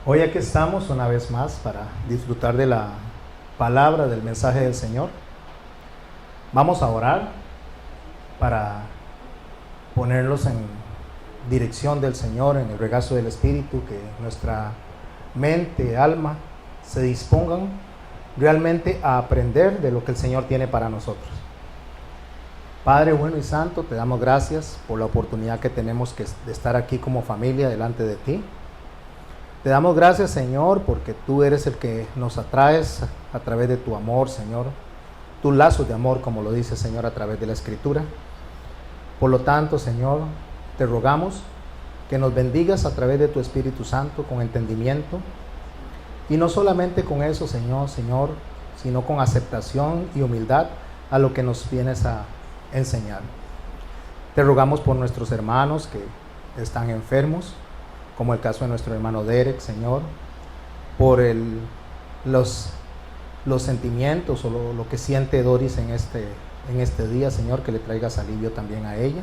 Hoy aquí estamos una vez más para disfrutar de la palabra, del mensaje del Señor. Vamos a orar para ponerlos en dirección del Señor, en el regazo del Espíritu, que nuestra mente, alma, se dispongan realmente a aprender de lo que el Señor tiene para nosotros. Padre bueno y santo, te damos gracias por la oportunidad que tenemos de estar aquí como familia delante de ti. Te damos gracias, Señor, porque tú eres el que nos atraes a través de tu amor, Señor. Tu lazo de amor, como lo dice, Señor, a través de la Escritura. Por lo tanto, Señor, te rogamos que nos bendigas a través de tu Espíritu Santo con entendimiento. Y no solamente con eso, Señor, sino con aceptación y humildad a lo que nos vienes a enseñar. Te rogamos por nuestros hermanos que están enfermos, como el caso de nuestro hermano Derek, Señor, por los sentimientos o lo que siente Doris en este día, Señor, que le traigas alivio también a ella,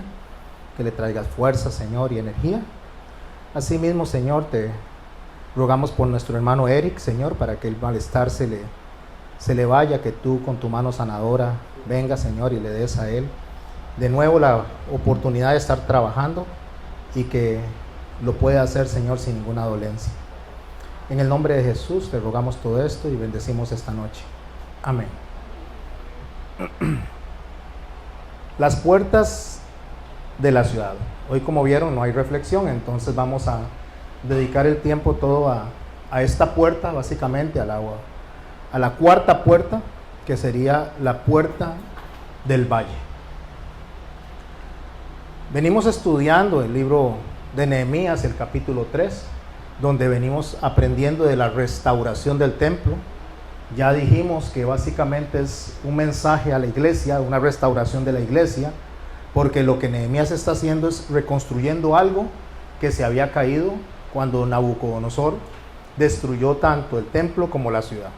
que le traigas fuerza, Señor, y energía. Asimismo, Señor, te rogamos por nuestro hermano Eric, Señor, para que el malestar se le vaya, que tú con tu mano sanadora venga, Señor, y le des a él de nuevo la oportunidad de estar trabajando y que lo puede hacer, Señor, sin ninguna dolencia. En el nombre de Jesús te rogamos todo esto y bendecimos esta noche. Amén. Las puertas de la ciudad. Hoy, como vieron, no hay reflexión, entonces vamos a dedicar el tiempo todo a esta puerta, básicamente a la cuarta puerta, que sería la puerta del valle. Venimos estudiando el libro de Nehemías, el capítulo 3, donde venimos aprendiendo de la restauración del templo. Ya dijimos que básicamente es un mensaje a la iglesia, una restauración de la iglesia, porque lo que Nehemías está haciendo es reconstruyendo algo que se había caído cuando Nabucodonosor destruyó tanto el templo como la ciudad.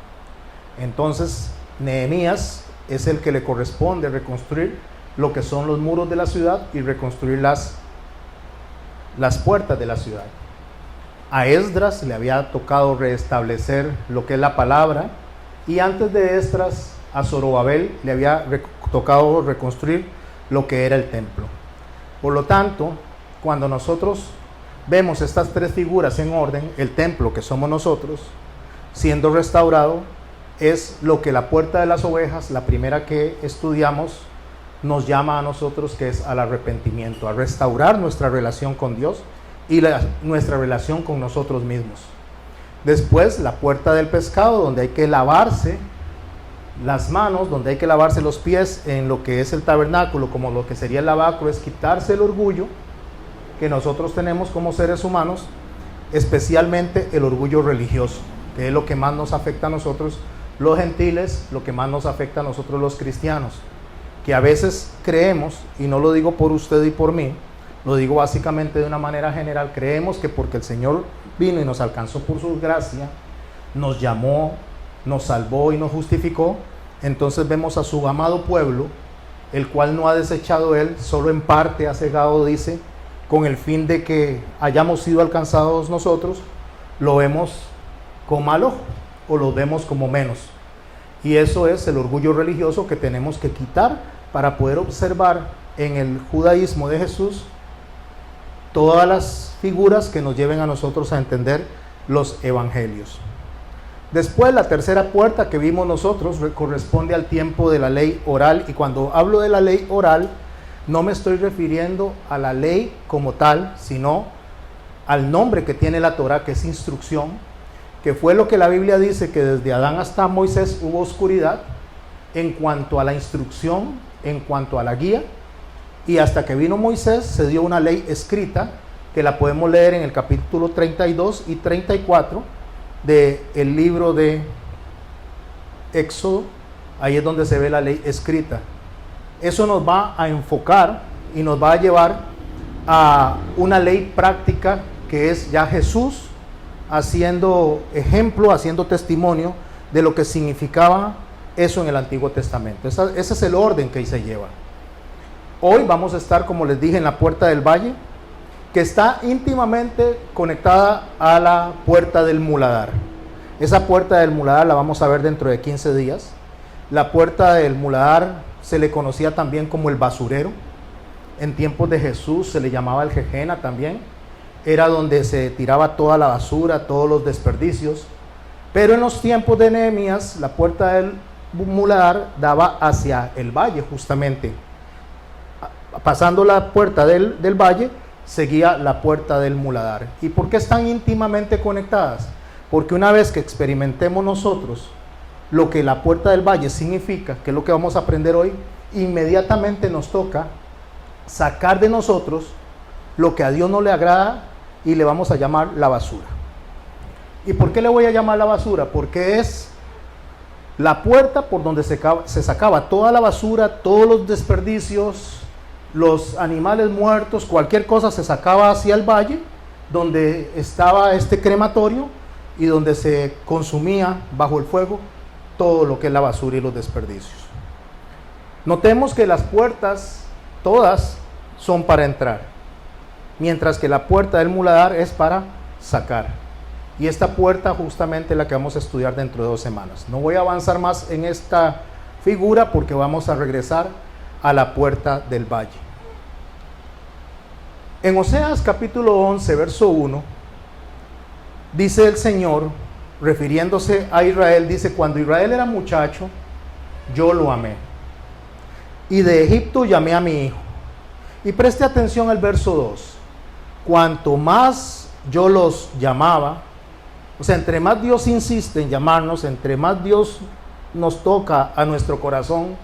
Entonces, Nehemías es el que le corresponde reconstruir lo que son los muros de la ciudad y reconstruir las puertas de la ciudad. A Esdras le había tocado restablecer lo que es la palabra, y antes de Esdras a Zorobabel le había tocado reconstruir lo que era el templo. Por lo tanto, cuando nosotros vemos estas tres figuras en orden, el templo, que somos nosotros, siendo restaurado, es lo que la puerta de las ovejas, la primera que estudiamos, nos llama a nosotros, que es al arrepentimiento, a restaurar nuestra relación con Dios y nuestra relación con nosotros mismos. Después, la puerta del pescado, donde hay que lavarse las manos, donde hay que lavarse los pies en lo que es el tabernáculo, como lo que sería el lavacro, es quitarse el orgullo que nosotros tenemos como seres humanos, especialmente el orgullo religioso, que es lo que más nos afecta a nosotros los gentiles, lo que más nos afecta a nosotros los cristianos, que a veces creemos, y no lo digo por usted y por mí, lo digo básicamente de una manera general, creemos que porque el Señor vino y nos alcanzó por su gracia, nos llamó, nos salvó y nos justificó, entonces vemos a su amado pueblo, el cual no ha desechado Él, solo en parte ha cegado, dice, con el fin de que hayamos sido alcanzados nosotros, lo vemos con mal ojo, o lo vemos como menos. Y eso es el orgullo religioso que tenemos que quitar para poder observar en el judaísmo de Jesús todas las figuras que nos lleven a nosotros a entender los evangelios. Después, la tercera puerta que vimos nosotros corresponde al tiempo de la ley oral, y cuando hablo de la ley oral no me estoy refiriendo a la ley como tal, sino al nombre que tiene la Torá, que es instrucción, que fue lo que la Biblia dice, que desde Adán hasta Moisés hubo oscuridad en cuanto a la instrucción, en cuanto a la guía, y hasta que vino Moisés se dio una ley escrita, que la podemos leer en el capítulo 32 y 34 del libro de Éxodo. Ahí es donde se ve la ley escrita. Eso nos va a enfocar y nos va a llevar a una ley práctica, que es ya Jesús haciendo ejemplo, haciendo testimonio de lo que significaba eso en el Antiguo Testamento. Ese es el orden que se lleva. Hoy vamos a estar, como les dije, en la puerta del valle, que está íntimamente conectada a la puerta del muladar. Esa puerta del muladar la vamos a ver dentro de 15 días. La puerta del muladar se le conocía también como el basurero. En tiempos de Jesús se le llamaba el Gehenna también. Era donde se tiraba toda la basura, todos los desperdicios. Pero en los tiempos de Nehemías, la puerta del muladar daba hacia el valle justamente. Pasando la puerta del valle, seguía la puerta del muladar. ¿Y por qué están íntimamente conectadas? Porque una vez que experimentemos nosotros lo que la puerta del valle significa, que es lo que vamos a aprender hoy, inmediatamente nos toca sacar de nosotros lo que a Dios no le agrada y le vamos a llamar la basura. ¿Y por qué le voy a llamar la basura? Porque es la puerta por donde se sacaba toda la basura, todos los desperdicios, los animales muertos, cualquier cosa se sacaba hacia el valle, donde estaba este crematorio y donde se consumía bajo el fuego todo lo que es la basura y los desperdicios. Notemos que las puertas, todas, son para entrar, mientras que la puerta del muladar es para sacar. Y esta puerta justamente es la que vamos a estudiar dentro de 2 semanas. No voy a avanzar más en esta figura porque vamos a regresar a la puerta del valle. En Oseas capítulo 11, verso 1, dice el Señor, refiriéndose a Israel, dice: cuando Israel era muchacho, yo lo amé, y de Egipto llamé a mi hijo. Y preste atención al verso 2. Cuanto más yo los llamaba, o sea, entre más Dios insiste en llamarnos, entre más Dios nos toca a nuestro corazón,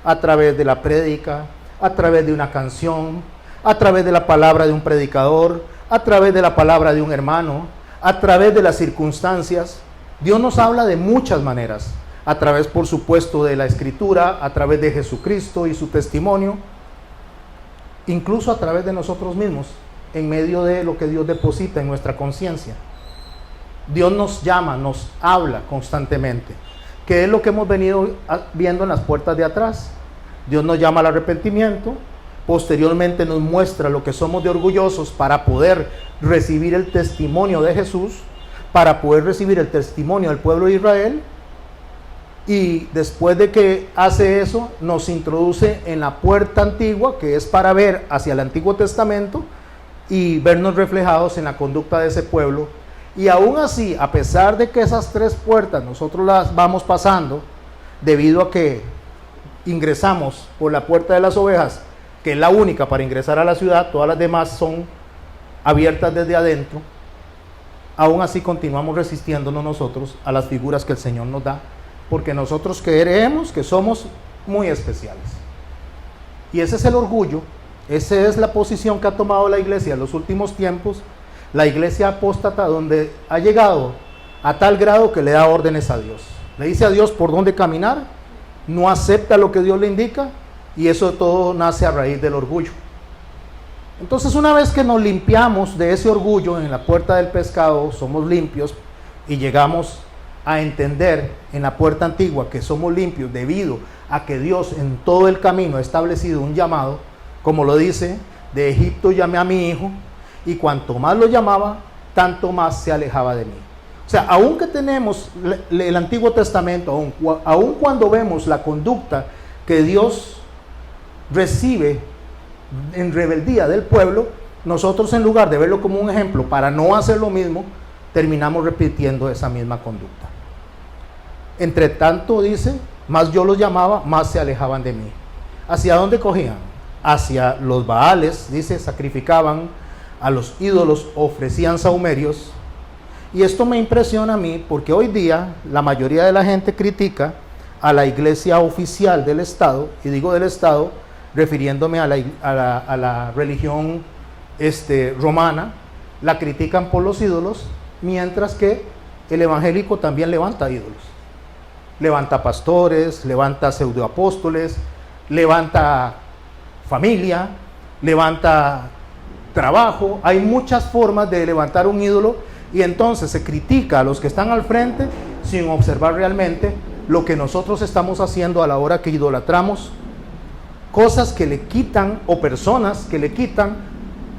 a través de la prédica, a través de una canción, a través de la palabra de un predicador, a través de la palabra de un hermano, a través de las circunstancias. Dios nos habla de muchas maneras, a través, por supuesto, de la Escritura, a través de Jesucristo y su testimonio, incluso a través de nosotros mismos, en medio de lo que Dios deposita en nuestra conciencia. Dios nos llama, nos habla constantemente, que es lo que hemos venido viendo en las puertas de atrás. Dios nos llama al arrepentimiento, posteriormente nos muestra lo que somos de orgullosos para poder recibir el testimonio de Jesús, para poder recibir el testimonio del pueblo de Israel, y después de que hace eso, nos introduce en la puerta antigua, que es para ver hacia el Antiguo Testamento y vernos reflejados en la conducta de ese pueblo. Y aún así, a pesar de que esas 3 puertas nosotros las vamos pasando, debido a que ingresamos por la puerta de las ovejas, que es la única para ingresar a la ciudad, todas las demás son abiertas desde adentro, aún así continuamos resistiéndonos nosotros a las figuras que el Señor nos da, porque nosotros creemos que somos muy especiales. Y ese es el orgullo, esa es la posición que ha tomado la iglesia en los últimos tiempos, la iglesia apóstata, donde ha llegado a tal grado que le da órdenes a Dios. Le dice a Dios por dónde caminar, no acepta lo que Dios le indica, y eso todo nace a raíz del orgullo. Entonces, una vez que nos limpiamos de ese orgullo en la puerta del pescado, somos limpios y llegamos a entender en la puerta antigua que somos limpios debido a que Dios en todo el camino ha establecido un llamado, como lo dice: de Egipto llamé a mi hijo, y cuanto más lo llamaba, tanto más se alejaba de mí. O sea, aun que tenemos el Antiguo Testamento, aun cuando vemos la conducta que Dios recibe en rebeldía del pueblo, nosotros, en lugar de verlo como un ejemplo para no hacer lo mismo, terminamos repitiendo esa misma conducta. Entre tanto, dice, más yo los llamaba, más se alejaban de mí. ¿Hacia dónde cogían? Hacia los Baales, dice, sacrificaban a los ídolos, ofrecían sahumerios. Y esto me impresiona a mí porque hoy día la mayoría de la gente critica a la iglesia oficial del Estado, y digo del Estado refiriéndome a la religión romana, la critican por los ídolos, mientras que el evangélico también levanta ídolos. Levanta pastores, levanta pseudoapóstoles, levanta familia, levanta trabajo. Hay muchas formas de levantar un ídolo, y entonces se critica a los que están al frente sin observar realmente lo que nosotros estamos haciendo a la hora que idolatramos cosas que le quitan, o personas que le quitan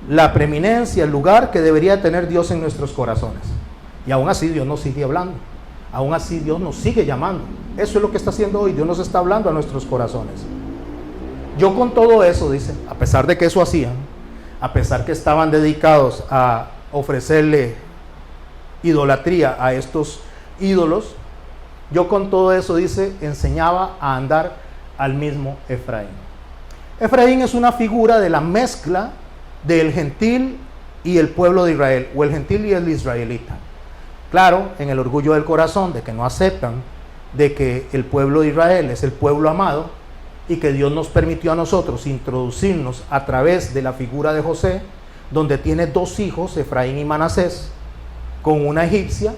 la preeminencia, el lugar que debería tener Dios en nuestros corazones. Y aún así Dios nos sigue hablando. Aún así Dios nos sigue llamando. Eso es lo que está haciendo hoy. Dios nos está hablando a nuestros corazones. Yo con todo eso, dice, a pesar de que eso hacían, a pesar que estaban dedicados a ofrecerle idolatría a estos ídolos, yo con todo eso, dice, enseñaba a andar al mismo Efraín. Efraín es una figura de la mezcla del gentil y el pueblo de Israel, o el gentil y el israelita. Claro, en el orgullo del corazón de que no aceptan de que el pueblo de Israel es el pueblo amado y que Dios nos permitió a nosotros introducirnos a través de la figura de José, donde tiene dos hijos, Efraín y Manasés, con una egipcia,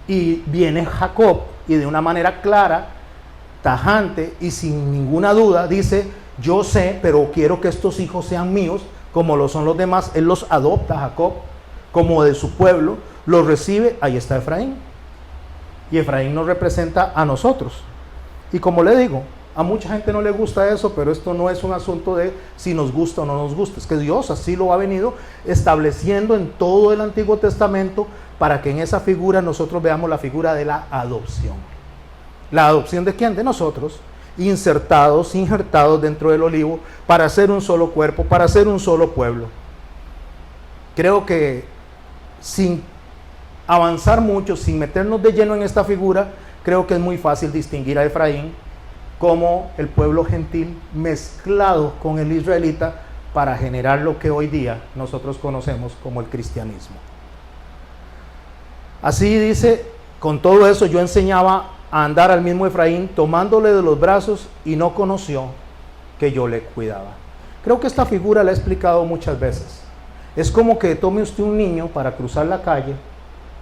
y viene Jacob y de una manera clara, tajante y sin ninguna duda dice: yo sé, pero quiero que estos hijos sean míos como lo son los demás. Él los adopta, Jacob, como de su pueblo, los recibe. Ahí está Efraín, y Efraín nos representa a nosotros. Y como le digo, a mucha gente no le gusta eso, pero esto no es un asunto de si nos gusta o no nos gusta. Es que Dios así lo ha venido estableciendo en todo el Antiguo Testamento, para que en esa figura nosotros veamos la figura de la adopción. ¿La adopción de quién? De nosotros, injertados dentro del olivo, para ser un solo cuerpo, para ser un solo pueblo. Creo que sin avanzar mucho, sin meternos de lleno en esta figura, creo que es muy fácil distinguir a Efraín como el pueblo gentil mezclado con el israelita para generar lo que hoy día nosotros conocemos como el cristianismo. Así dice: con todo eso yo enseñaba a andar al mismo Efraín, tomándole de los brazos, y no conoció que yo le cuidaba. Creo que esta figura la he explicado muchas veces. Es como que tome usted un niño para cruzar la calle,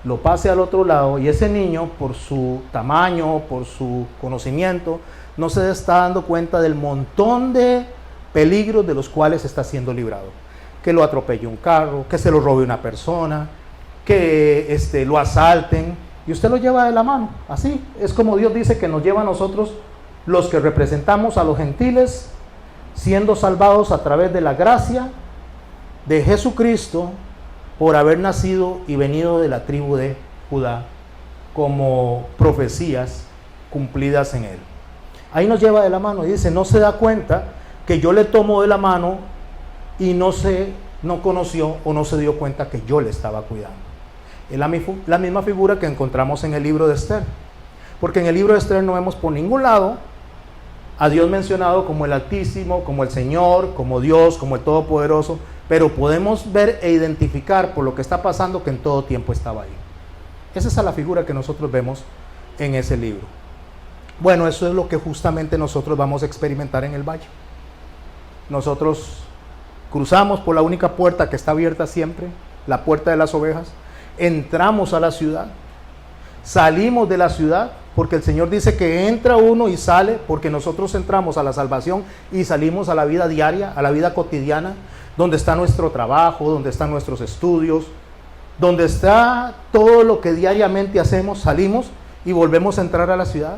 lo pase al otro lado, y ese niño, por su tamaño, por su conocimiento, no se está dando cuenta del montón de peligros de los cuales está siendo librado. Que lo atropelle un carro, que se lo robe una persona, que lo asalten, y usted lo lleva de la mano. Así es como Dios dice que nos lleva a nosotros, los que representamos a los gentiles, siendo salvados a través de la gracia de Jesucristo, por haber nacido y venido de la tribu de Judá, como profecías cumplidas en él. Ahí nos lleva de la mano y dice: no se da cuenta que yo le tomo de la mano, y no conoció o no se dio cuenta que yo le estaba cuidando. Es la misma figura que encontramos en el libro de Esther, porque en el libro de Esther no vemos por ningún lado a Dios mencionado como el Altísimo, como el Señor, como Dios, como el Todopoderoso, pero podemos ver e identificar por lo que está pasando que en todo tiempo estaba ahí. Esa es la figura que nosotros vemos en ese libro. Bueno, eso es lo que justamente nosotros vamos a experimentar en el valle. Nosotros cruzamos por la única puerta que está abierta siempre, la puerta de las ovejas. Entramos a la ciudad, salimos de la ciudad, porque el Señor dice que entra uno y sale, porque nosotros entramos a la salvación y salimos a la vida diaria, a la vida cotidiana, donde está nuestro trabajo, donde están nuestros estudios, donde está todo lo que diariamente hacemos. Salimos y volvemos a entrar a la ciudad,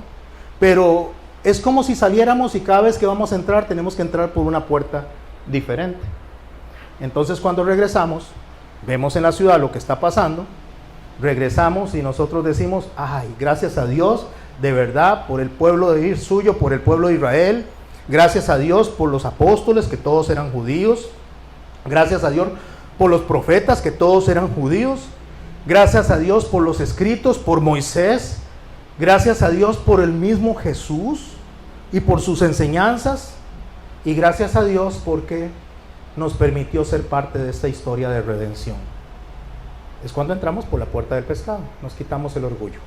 pero es como si saliéramos, y cada vez que vamos a entrar tenemos que entrar por una puerta diferente. Entonces, cuando regresamos, vemos en la ciudad lo que está pasando, regresamos y nosotros decimos: ay, gracias a Dios de verdad por el pueblo de suyo, por el pueblo de Israel, gracias a Dios por los apóstoles, que todos eran judíos, gracias a Dios por los profetas, que todos eran judíos, gracias a Dios por los escritos, por Moisés, gracias a Dios por el mismo Jesús y por sus enseñanzas, y gracias a Dios porque nos permitió ser parte de esta historia de redención. Es cuando entramos por la puerta del pescado, nos quitamos el orgullo.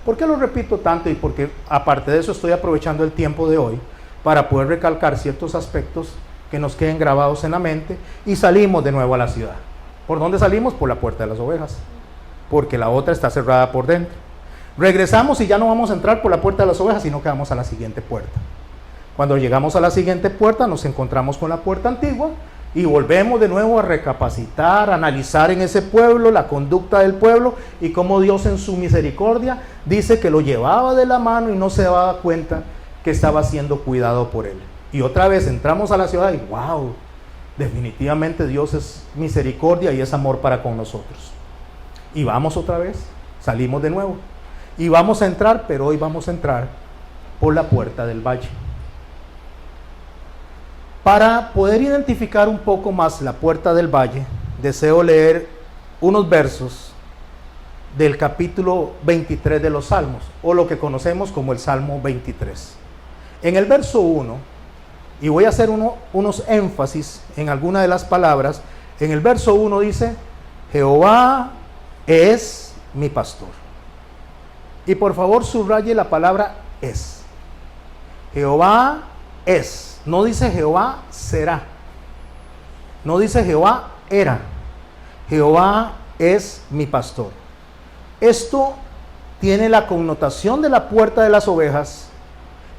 ¿Por qué lo repito tanto? Y porque aparte de eso estoy aprovechando el tiempo de hoy para poder recalcar ciertos aspectos que nos queden grabados en la mente, y salimos de nuevo a la ciudad. ¿Por dónde salimos? Por la puerta de las ovejas, porque la otra está cerrada por dentro. Regresamos y ya no vamos a entrar por la puerta de las ovejas, sino que vamos a la siguiente puerta. Cuando llegamos a la siguiente puerta nos encontramos con la puerta antigua, y volvemos de nuevo a recapacitar, a analizar en ese pueblo la conducta del pueblo, y cómo Dios en su misericordia dice que lo llevaba de la mano y no se daba cuenta que estaba siendo cuidado por él. Y otra vez entramos a la ciudad y wow, Definitivamente Dios es misericordia y es amor para con nosotros. Y vamos otra vez, salimos de nuevo. Y vamos a entrar, pero hoy vamos a entrar por la puerta del valle. Para poder identificar un poco más la puerta del valle, deseo leer unos versos del capítulo 23 de los Salmos, o lo que conocemos como el Salmo 23. En el verso 1, y voy a hacer unos énfasis en alguna de las palabras. En el verso 1 dice: Jehová es mi pastor. Y por favor subraye la palabra es. Jehová es. No dice Jehová será. No dice Jehová era. Jehová es mi pastor. Esto tiene la connotación de la puerta de las ovejas,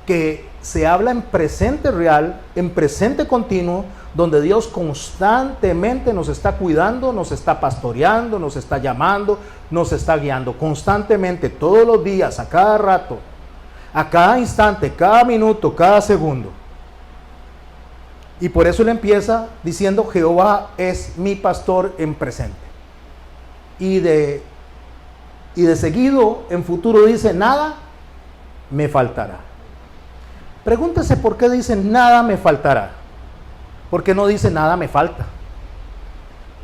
que se habla en presente real, en presente continuo, donde Dios constantemente nos está cuidando, nos está pastoreando, nos está llamando, nos está guiando constantemente, todos los días, a cada rato, a cada instante, cada minuto, cada segundo. Y por eso él empieza diciendo: Jehová es mi pastor en presente. Y de seguido, en futuro dice: nada me faltará. Pregúntese por qué dice nada me faltará. ¿Por qué no dice nada me falta?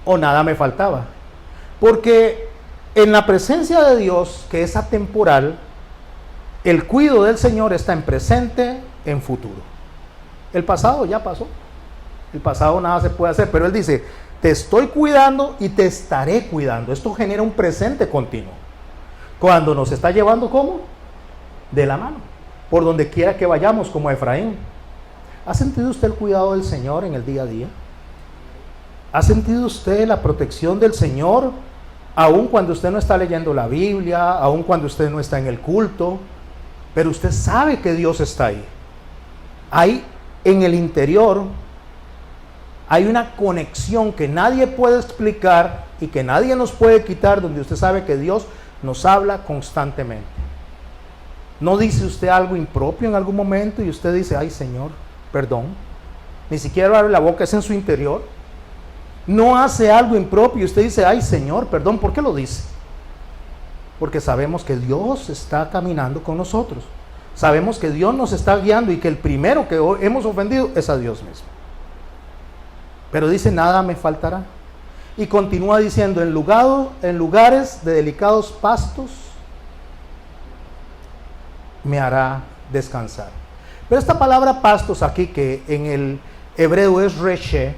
O nada me faltaba. Porque en la presencia de Dios, que es atemporal, el cuidado del Señor está en presente, en futuro. El pasado ya pasó. El pasado nada se puede hacer, pero Él dice: te estoy cuidando y te estaré cuidando. Esto genera un presente continuo. Cuando nos está llevando, ¿cómo? De la mano, por donde quiera que vayamos, como Efraín. ¿Ha sentido usted el cuidado del Señor en el día a día? ¿Ha sentido usted la protección del Señor, aun cuando usted no está leyendo la Biblia, aun cuando usted no está en el culto? Pero usted sabe que Dios está ahí. Hay en el interior, hay una conexión que nadie puede explicar y que nadie nos puede quitar, donde usted sabe que Dios nos habla constantemente. ¿No dice usted algo impropio en algún momento y usted dice: ay Señor, perdón? Ni siquiera abre la boca, es en su interior. No hace algo impropio y usted dice: ay Señor, perdón. ¿Por qué lo dice? Porque sabemos que Dios está caminando con nosotros. Sabemos que Dios nos está guiando y que el primero que hemos ofendido es a Dios mismo. Pero dice: nada me faltará. Y continúa diciendo: en lugares de delicados pastos me hará descansar. Pero esta palabra pastos aquí, que en el hebreo es reché,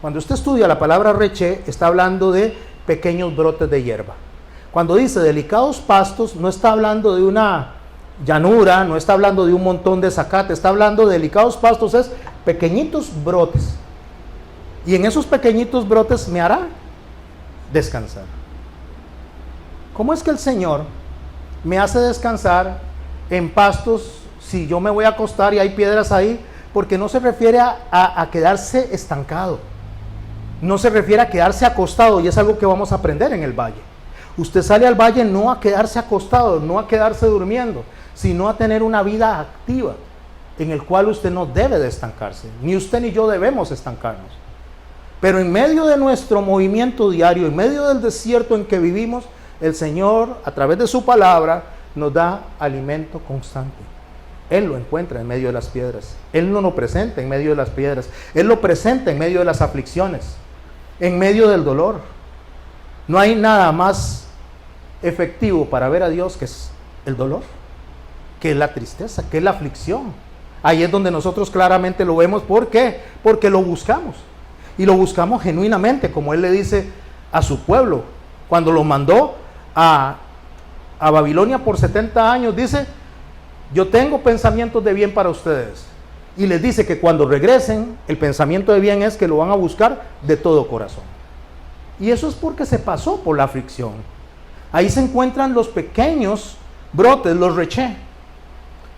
cuando usted estudia la palabra reché, está hablando de pequeños brotes de hierba. Cuando dice delicados pastos, no está hablando de una llanura, no está hablando de un montón de zacate, está hablando de delicados pastos, es pequeñitos brotes. Y en esos pequeñitos brotes me hará descansar. ¿Cómo es que el Señor me hace descansar en pastos si yo me voy a acostar y hay piedras ahí? Porque no se refiere a quedarse estancado. No se refiere a quedarse acostado, y es algo que vamos a aprender en el valle. Usted sale al valle no a quedarse acostado, no a quedarse durmiendo, sino a tener una vida activa, en el cual usted no debe de estancarse. Ni usted ni yo debemos estancarnos. Pero en medio de nuestro movimiento diario, en medio del desierto en que vivimos, el Señor, a través de su palabra, nos da alimento constante. Él lo encuentra en medio de las piedras. Él no lo presenta en medio de las piedras. Él lo presenta en medio de las aflicciones, en medio del dolor. No hay nada más efectivo para ver a Dios que es el dolor, que es la tristeza, que es la aflicción. Ahí es donde nosotros claramente lo vemos. ¿Por qué? Porque lo buscamos. Y lo buscamos genuinamente, como Él le dice a su pueblo. Cuando lo mandó a Babilonia por 70 años, dice: yo tengo pensamientos de bien para ustedes. Y les dice que cuando regresen, el pensamiento de bien es que lo van a buscar de todo corazón. Y eso es porque se pasó por la aflicción. Ahí se encuentran los pequeños brotes, los reché.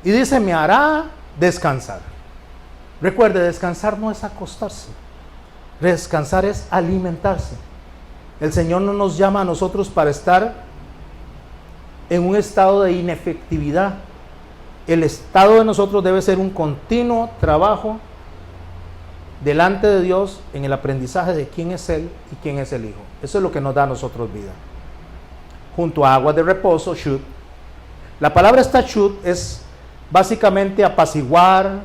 Y dice: me hará descansar. Recuerde, descansar no es acostarse. Descansar es alimentarse. El Señor no nos llama a nosotros para estar en un estado de inefectividad. El estado de nosotros debe ser un continuo trabajo delante de Dios en el aprendizaje de quién es Él y quién es el Hijo. Eso es lo que nos da a nosotros vida. Junto a aguas de reposo, shut. La palabra esta shut es básicamente apaciguar.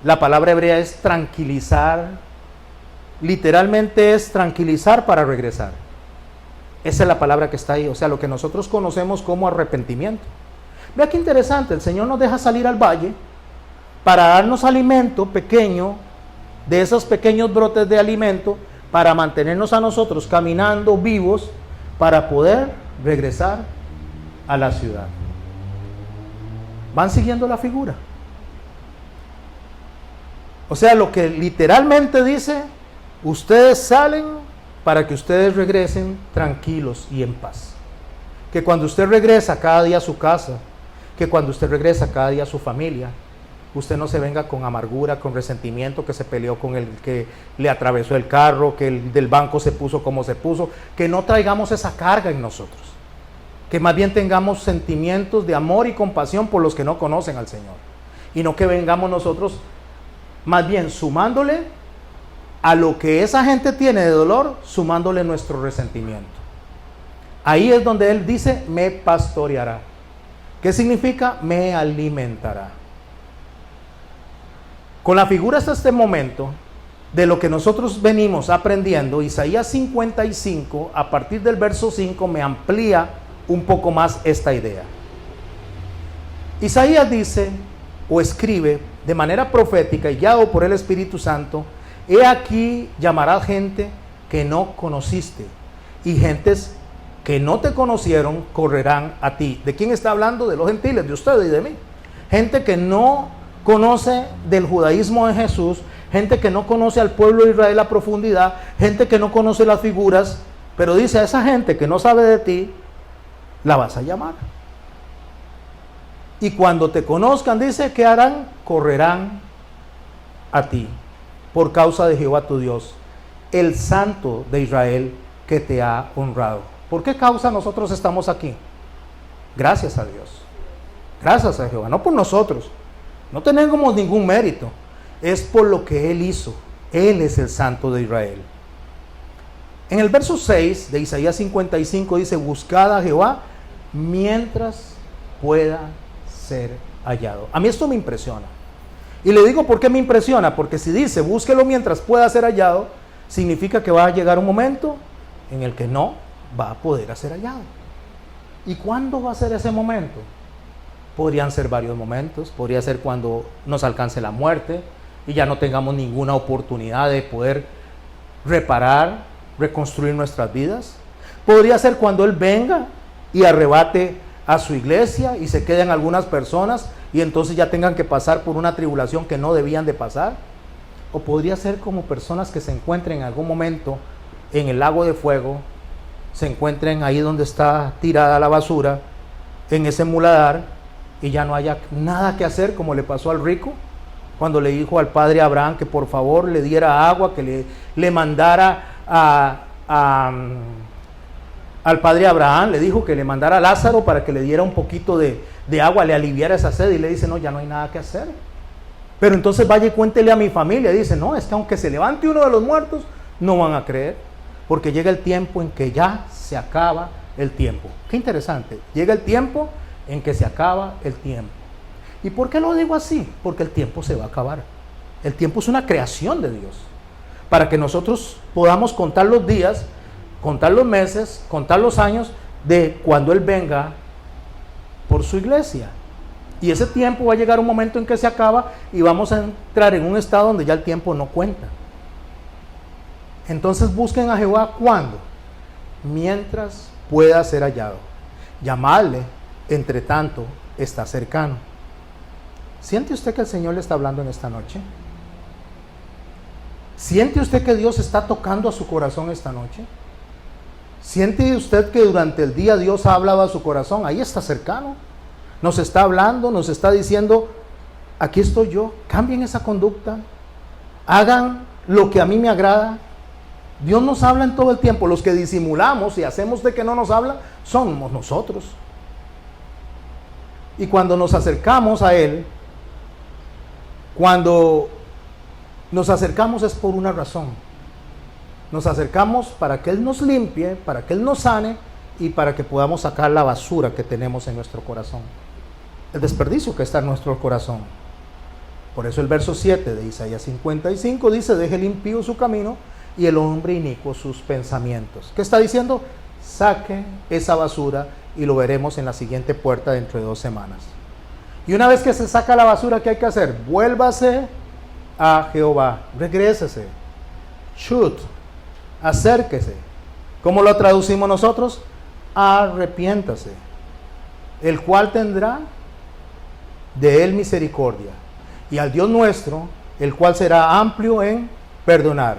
La palabra hebrea es tranquilizar. Literalmente es tranquilizar para regresar. Esa es la palabra que está ahí, o sea, lo que nosotros conocemos como arrepentimiento. Vea qué interesante, el Señor nos deja salir al valle para darnos alimento pequeño, de esos pequeños brotes de alimento, para mantenernos a nosotros caminando vivos, para poder regresar a la ciudad. ¿Van siguiendo la figura? O sea, lo que literalmente dice, ustedes salen para que ustedes regresen tranquilos y en paz. Que cuando usted regresa cada día a su casa, que cuando usted regresa cada día a su familia, usted no se venga con amargura, con resentimiento, que se peleó con el que le atravesó el carro, que el del banco se puso como se puso, que no traigamos esa carga en nosotros, que más bien tengamos sentimientos de amor y compasión por los que no conocen al Señor, y no que vengamos nosotros más bien sumándole a lo que esa gente tiene de dolor, sumándole nuestro resentimiento. Ahí es donde Él dice, me pastoreará. ¿Qué significa? Me alimentará. Con la figura hasta este momento, de lo que nosotros venimos aprendiendo, Isaías 55, a partir del verso 5, me amplía un poco más esta idea. Isaías dice, o escribe, de manera profética y guiado por el Espíritu Santo, he aquí llamarás gente que no conociste, y gentes que no te conocieron correrán a ti. ¿De quién está hablando? De los gentiles, de ustedes y de mí. Gente que no conoce del judaísmo de Jesús, gente que no conoce al pueblo de Israel a profundidad, gente que no conoce las figuras, pero dice a esa gente que no sabe de ti, la vas a llamar. Y cuando te conozcan, dice, ¿qué harán? Correrán a ti, por causa de Jehová tu Dios, el Santo de Israel que te ha honrado. ¿Por qué causa nosotros estamos aquí? Gracias a Dios. Gracias a Jehová, no por nosotros. No tenemos ningún mérito. Es por lo que Él hizo. Él es el Santo de Israel. En el verso 6 de Isaías 55 dice, buscad a Jehová mientras pueda ser hallado. A mí esto me impresiona. Y le digo por qué me impresiona, porque si dice búsquelo mientras pueda ser hallado, significa que va a llegar un momento en el que no va a poder ser hallado. ¿Y cuándo va a ser ese momento? Podrían ser varios momentos. Podría ser cuando nos alcance la muerte y ya no tengamos ninguna oportunidad de poder reparar, reconstruir nuestras vidas. Podría ser cuando Él venga y arrebate a su iglesia y se queden algunas personas y entonces ya tengan que pasar por una tribulación que no debían de pasar. O podría ser como personas que se encuentren en algún momento en el lago de fuego, se encuentren ahí donde está tirada la basura, en ese muladar, y ya no haya nada que hacer, como le pasó al rico cuando le dijo al padre Abraham que por favor le diera agua, que le mandara al padre Abraham, le dijo que le mandara a Lázaro para que le diera un poquito de agua, le aliviara esa sed, y le dice, no, ya no hay nada que hacer. Pero entonces vaya y cuéntele a mi familia. Y dice, no, es que aunque se levante uno de los muertos, no van a creer, porque llega el tiempo en que ya se acaba el tiempo. Qué interesante, llega el tiempo en que se acaba el tiempo. ¿Y por qué lo digo así? Porque el tiempo se va a acabar. El tiempo es una creación de Dios, para que nosotros podamos contar los días, contar los meses, contar los años de cuando Él venga por su iglesia. Y ese tiempo va a llegar un momento en que se acaba y vamos a entrar en un estado donde ya el tiempo no cuenta. Entonces busquen a Jehová, ¿cuándo? Mientras pueda ser hallado. Llamadle, entre tanto, está cercano. ¿Siente usted que el Señor le está hablando en esta noche? ¿Siente usted que Dios está tocando a su corazón esta noche? ¿Siente usted que durante el día Dios ha hablado a su corazón? Ahí está cercano. Nos está hablando, nos está diciendo, aquí estoy yo, cambien esa conducta, hagan lo que a mí me agrada. Dios nos habla en todo el tiempo. Los que disimulamos y hacemos de que no nos habla, somos nosotros. Y cuando nos acercamos a Él, cuando Nos acercamos es por una razón. Nos acercamos para que Él nos limpie, para que Él nos sane y para que podamos sacar la basura que tenemos en nuestro corazón, el desperdicio que está en nuestro corazón. Por eso el verso 7 de Isaías 55 dice: deje el impío su camino y el hombre inicuo sus pensamientos. ¿Qué está diciendo? Saque esa basura y lo veremos en la siguiente puerta dentro de 2 semanas. Y una vez que se saca la basura, ¿qué hay que hacer? Vuélvase a Jehová, regrésese, acérquese. ¿Cómo lo traducimos nosotros? Arrepiéntase, el cual tendrá de él misericordia, y al Dios nuestro, el cual será amplio en perdonar.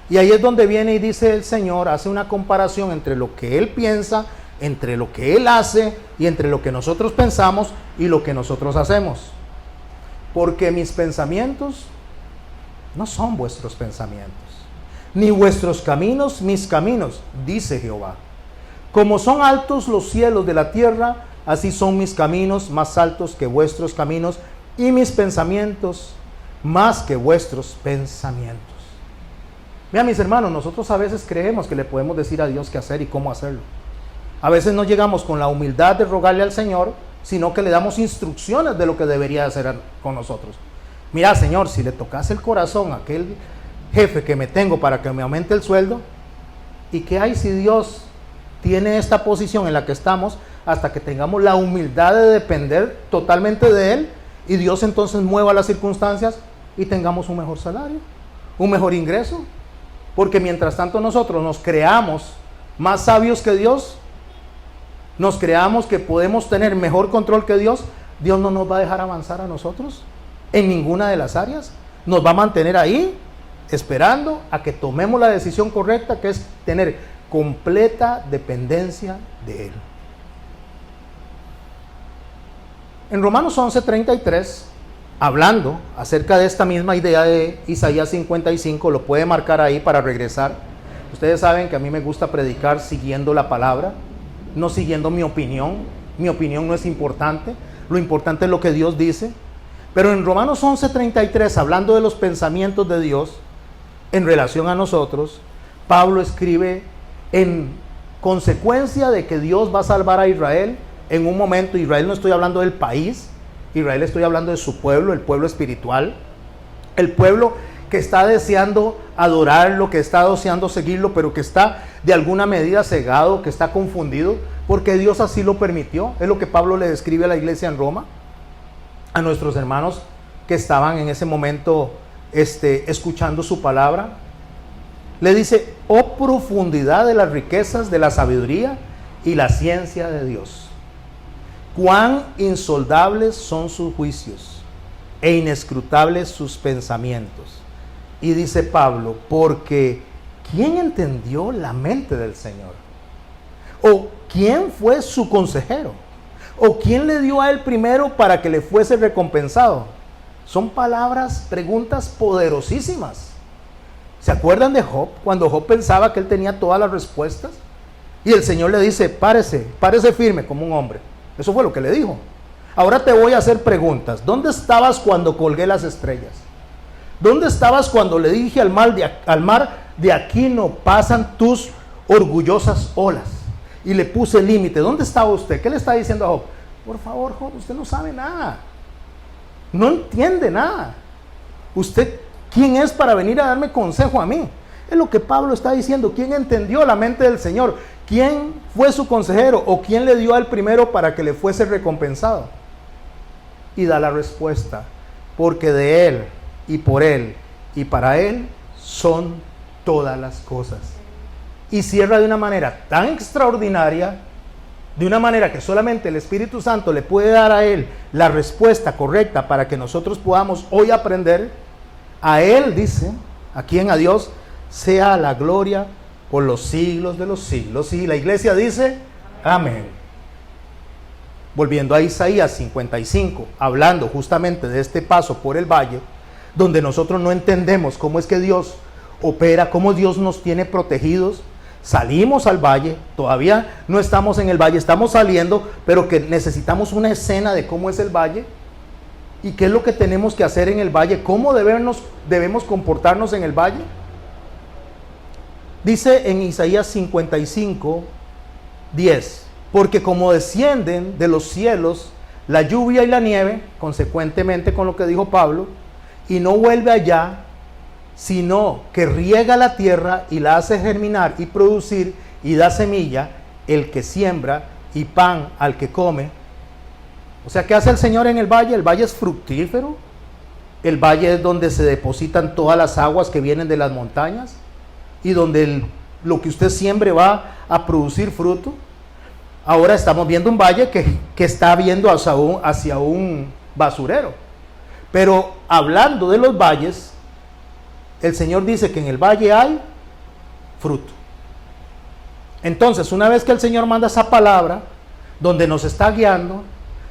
Y ahí es donde viene y dice el Señor, hace una comparación entre lo que Él piensa, entre lo que Él hace y entre lo que nosotros pensamos y lo que nosotros hacemos. Porque mis pensamientos no son vuestros pensamientos, ni vuestros caminos mis caminos, dice Jehová. Como son altos los cielos de la tierra, así son mis caminos más altos que vuestros caminos, y mis pensamientos más que vuestros pensamientos. Vean, mis hermanos, nosotros a veces creemos que le podemos decir a Dios qué hacer y cómo hacerlo. A veces no llegamos con la humildad de rogarle al Señor, sino que le damos instrucciones de lo que debería hacer con nosotros. Mira, Señor, si le tocase el corazón a aquel jefe que me tengo para que me aumente el sueldo, ¿y qué hay si Dios tiene esta posición en la que estamos hasta que tengamos la humildad de depender totalmente de Él y Dios entonces mueva las circunstancias y tengamos un mejor salario, un mejor ingreso? Porque mientras tanto nosotros nos creamos más sabios que Dios, nos creamos que podemos tener mejor control que Dios, Dios no nos va a dejar avanzar a nosotros en ninguna de las áreas. Nos va a mantener ahí esperando a que tomemos la decisión correcta, que es tener completa dependencia de Él. En Romanos 11:33, hablando acerca de esta misma idea de Isaías 55, lo puede marcar ahí para regresar. Ustedes saben que a mí me gusta predicar siguiendo la palabra, no siguiendo mi opinión. Mi opinión no es importante, lo importante es lo que Dios dice. Pero en Romanos 11:33, hablando de los pensamientos de Dios en relación a nosotros, Pablo escribe: en consecuencia de que Dios va a salvar a Israel en un momento. Israel, no estoy hablando del país, Israel estoy hablando de su pueblo, el pueblo espiritual, el pueblo que está deseando adorarlo, que está deseando seguirlo, pero que está de alguna medida cegado, que está confundido, porque Dios así lo permitió. Es lo que Pablo le describe a la iglesia en Roma, a nuestros hermanos que estaban en ese momento escuchando su palabra. Le dice: oh profundidad de las riquezas de la sabiduría y la ciencia de Dios, cuán insondables son sus juicios e inescrutables sus pensamientos. Y dice Pablo: porque ¿quién entendió la mente del Señor? ¿O quién fue su consejero? ¿O quién le dio a él primero para que le fuese recompensado? Son palabras, preguntas poderosísimas. ¿Se acuerdan de Job? Cuando Job pensaba que él tenía todas las respuestas, y el Señor le dice: párese firme como un hombre. Eso fue lo que le dijo. Ahora te voy a hacer preguntas. ¿Dónde estabas cuando colgué las estrellas? ¿Dónde estabas cuando le dije al mar, de aquí no pasan tus orgullosas olas? Y le puse límite. ¿Dónde estaba usted? ¿Qué le está diciendo a Job? Por favor, Job, usted no sabe nada. No entiende nada. ¿Usted quién es para venir a darme consejo a mí? Es lo que Pablo está diciendo. ¿Quién entendió la mente del Señor? ¿Quién fue su consejero? ¿O quién le dio al primero para que le fuese recompensado? Y da la respuesta: porque de Él, y por Él, y para Él son todas las cosas. Y cierra de una manera tan extraordinaria, de una manera que solamente el Espíritu Santo le puede dar a Él la respuesta correcta para que nosotros podamos hoy aprender. A Él, dice, ¿a quién? A Dios, sea la gloria por los siglos de los siglos. Y la iglesia dice: amén. Volviendo a Isaías 55, hablando justamente de este paso por el valle, donde nosotros no entendemos cómo es que Dios opera, cómo Dios nos tiene protegidos. Salimos al valle, todavía no estamos en el valle, estamos saliendo, pero que necesitamos una escena de cómo es el valle. ¿Y qué es lo que tenemos que hacer en el valle? ¿Cómo debemos comportarnos en el valle? Dice en Isaías 55, 10, porque como descienden de los cielos la lluvia y la nieve, consecuentemente con lo que dijo Pablo, y no vuelve allá, sino que riega la tierra y la hace germinar y producir y da semilla el que siembra y pan al que come. O sea, ¿qué hace el Señor en el valle? El valle es fructífero. El valle es donde se depositan todas las aguas que vienen de las montañas y donde lo que usted siembre va a producir fruto. Ahora estamos viendo un valle que está viendo hacia un basurero. Pero hablando de los valles, el Señor dice que en el valle hay fruto. Entonces, una vez que el Señor manda esa palabra, donde nos está guiando,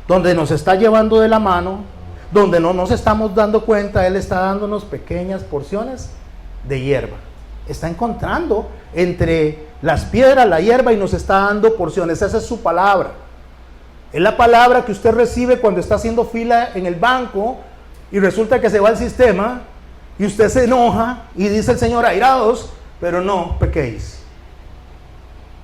donde nos está llevando de la mano, donde no nos estamos dando cuenta, Él está dándonos pequeñas porciones de hierba. Está encontrando entre las piedras la hierba y nos está dando porciones. Esa es su palabra. Es la palabra que usted recibe cuando está haciendo fila en el banco y resulta que se va al sistema y usted se enoja y dice el Señor, airados, pero no pequéis.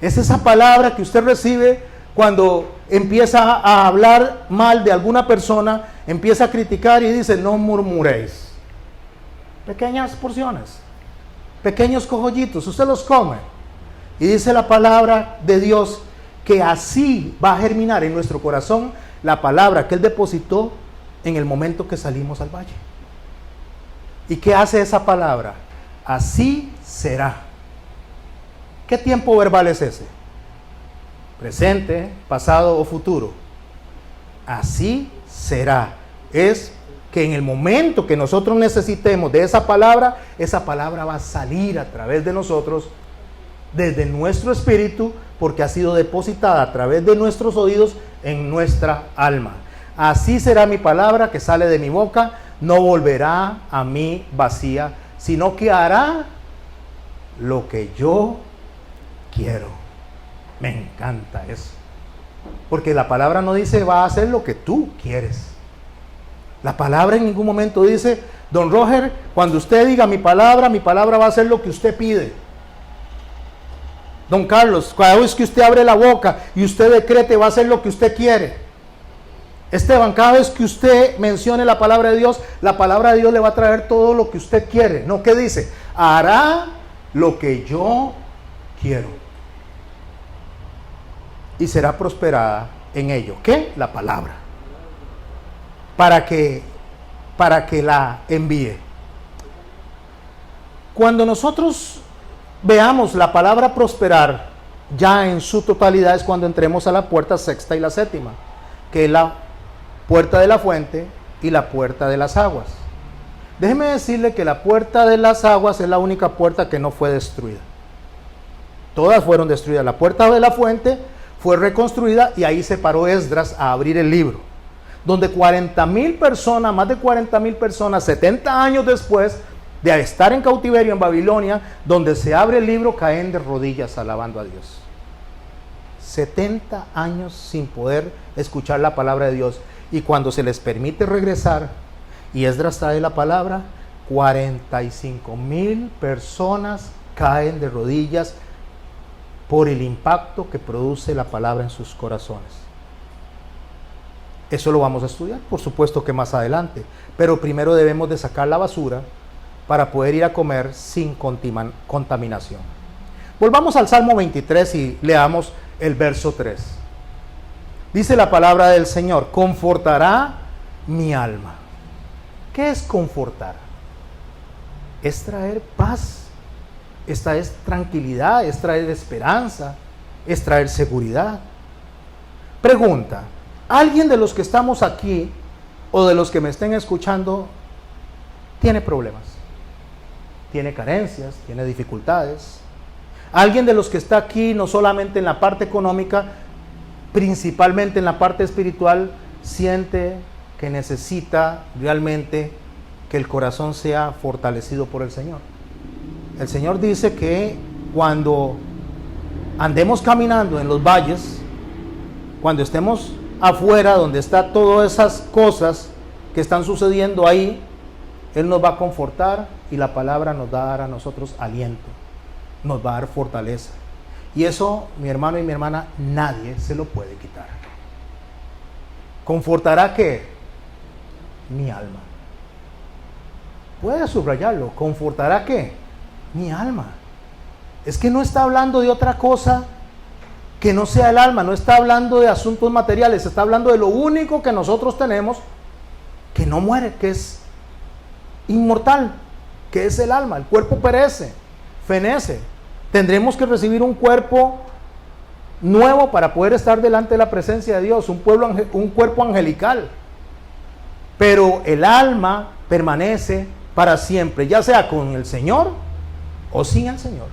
Es esa palabra que usted recibe cuando empieza a hablar mal de alguna persona, empieza a criticar y dice, no murmuréis. Pequeñas porciones, pequeños cogollitos, usted los come. Y dice la palabra de Dios que así va a germinar en nuestro corazón la palabra que Él depositó en el momento que salimos al valle. ¿Y qué hace esa palabra? Así será. ¿Qué tiempo verbal es ese? Presente, pasado o futuro. Así será. Es que en el momento que nosotros necesitemos de esa palabra va a salir a través de nosotros, desde nuestro espíritu, porque ha sido depositada a través de nuestros oídos en nuestra alma. Así será mi palabra que sale de mi boca, no volverá a mí vacía, sino que hará lo que yo quiero. Me encanta eso. Porque la palabra no dice va a hacer lo que tú quieres. La palabra en ningún momento dice, don Roger, cuando usted diga mi palabra va a hacer lo que usted pide. Don Carlos, cada vez que usted abre la boca y usted decrete, va a hacer lo que usted quiere. Esteban, cada vez que usted mencione la palabra de Dios le va a traer todo lo que usted quiere. No, ¿qué dice? Hará lo que yo quiero. Y será prosperada en ello. ¿Qué? La palabra. Para que la envíe. Cuando nosotros veamos la palabra prosperar ya en su totalidad es cuando entremos a la puerta sexta y la séptima, que es la puerta de la fuente y la puerta de las aguas. Déjeme decirle que la puerta de las aguas es la única puerta que no fue destruida. Todas fueron destruidas. La puerta de la fuente fue reconstruida y ahí se paró Esdras a abrir el libro, donde 40,000 personas, más de 40,000 personas, 70 años después de estar en cautiverio en Babilonia, donde se abre el libro, caen de rodillas alabando a Dios. 70 años sin poder escuchar la palabra de Dios. Y cuando se les permite regresar y Esdras trae la palabra, 45,000 personas caen de rodillas por el impacto que produce la palabra en sus corazones. Eso lo vamos a estudiar, por supuesto que más adelante, pero primero debemos de sacar la basura para poder ir a comer sin contaminación. Volvamos al Salmo 23 y leamos el verso 3. Dice la palabra del Señor, confortará mi alma. ¿Qué es confortar? Es traer paz, esta es tranquilidad, es traer esperanza, es traer seguridad. Pregunta, ¿alguien de los que estamos aquí o de los que me estén escuchando tiene problemas? ¿Tiene carencias? ¿Tiene dificultades? ¿Alguien de los que está aquí, no solamente en la parte económica, principalmente en la parte espiritual, siente que necesita realmente que el corazón sea fortalecido por el Señor? El Señor dice que cuando andemos caminando en los valles, cuando estemos afuera donde están todas esas cosas que están sucediendo ahí, Él nos va a confortar y la palabra nos va a dar a nosotros aliento, nos va a dar fortaleza. Y eso, mi hermano y mi hermana, nadie se lo puede quitar. ¿Confortará qué? Mi alma. Puede subrayarlo. ¿Confortará qué? Mi alma. Es que no está hablando de otra cosa que no sea el alma, no está hablando de asuntos materiales, está hablando de lo único que nosotros tenemos que no muere, que es inmortal, que es el alma. El cuerpo perece, fenece. Tendremos que recibir un cuerpo nuevo para poder estar delante de la presencia de Dios, un cuerpo angelical. Pero el alma permanece para siempre, ya sea con el Señor o sin el Señor.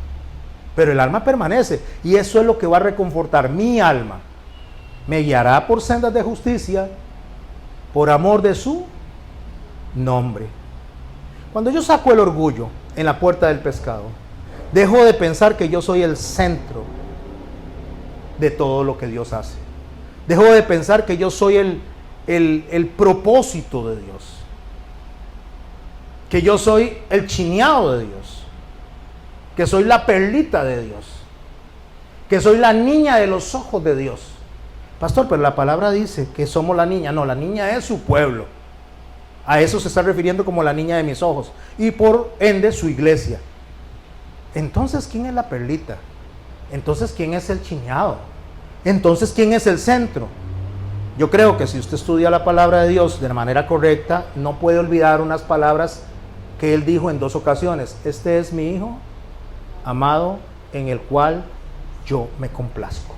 Pero el alma permanece, y eso es lo que va a reconfortar mi alma. Me guiará por sendas de justicia, por amor de su nombre. Cuando yo saco el orgullo en la puerta del pescado, dejo de pensar que yo soy el centro de todo lo que Dios hace. Dejo de pensar que yo soy el propósito de Dios, que yo soy el chineado de Dios, que soy la perlita de Dios, que soy la niña de los ojos de Dios. Pastor, pero la palabra dice que somos la niña. No, la niña es su pueblo. A eso se está refiriendo como la niña de mis ojos, y por ende su iglesia. Entonces, ¿quién es la perlita? Entonces, ¿quién es el chiñado? Entonces, ¿quién es el centro? Yo creo que si usted estudia la palabra de Dios de la manera correcta, no puede olvidar unas palabras que Él dijo en 2 ocasiones. Este es mi Hijo amado, en el cual yo me complazco.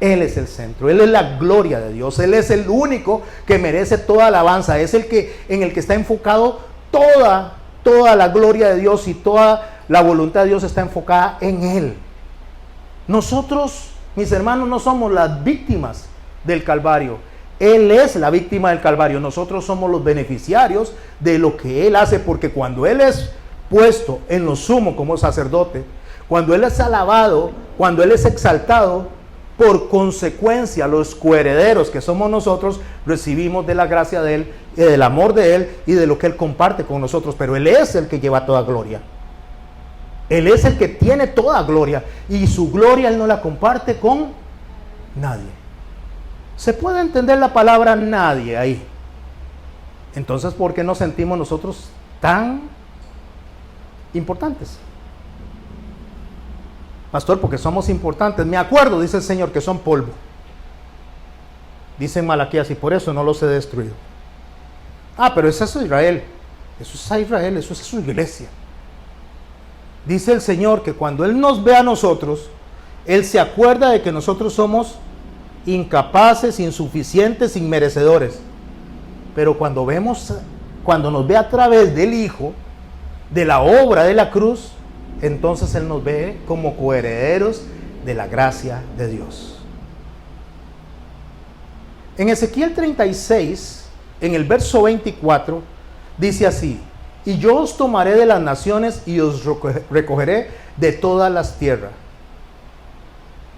Él es el centro, Él es la gloria de Dios, Él es el único que merece toda alabanza, es el que en el que está enfocado toda la gloria de Dios, y toda la voluntad de Dios está enfocada en Él. Nosotros, mis hermanos, no somos las víctimas del Calvario. Él es la víctima del Calvario. Nosotros somos los beneficiarios de lo que Él hace, porque cuando Él es puesto en lo sumo como sacerdote, cuando Él es alabado, cuando Él es exaltado, por consecuencia los coherederos que somos nosotros recibimos de la gracia de Él, y del amor de Él, y de lo que Él comparte con nosotros. Pero Él es el que lleva toda gloria, Él es el que tiene toda gloria, y su gloria Él no la comparte con nadie. ¿Se puede entender la palabra nadie ahí? Entonces, ¿por qué nos sentimos nosotros tan importantes? Pastor, porque somos importantes. Me acuerdo, dice el Señor, que son polvo. Dice en Malaquías, y por eso no los he destruido. Ah, pero eso es Israel. Eso es a Israel, eso es su iglesia. Dice el Señor que cuando Él nos ve a nosotros, Él se acuerda de que nosotros somos incapaces, insuficientes, inmerecedores. Pero cuando nos ve a través del Hijo, de la obra de la cruz, entonces Él nos ve como coherederos de la gracia de Dios. En Ezequiel 36, en el verso 24, dice así: y yo os tomaré de las naciones y os recogeré de todas las tierras,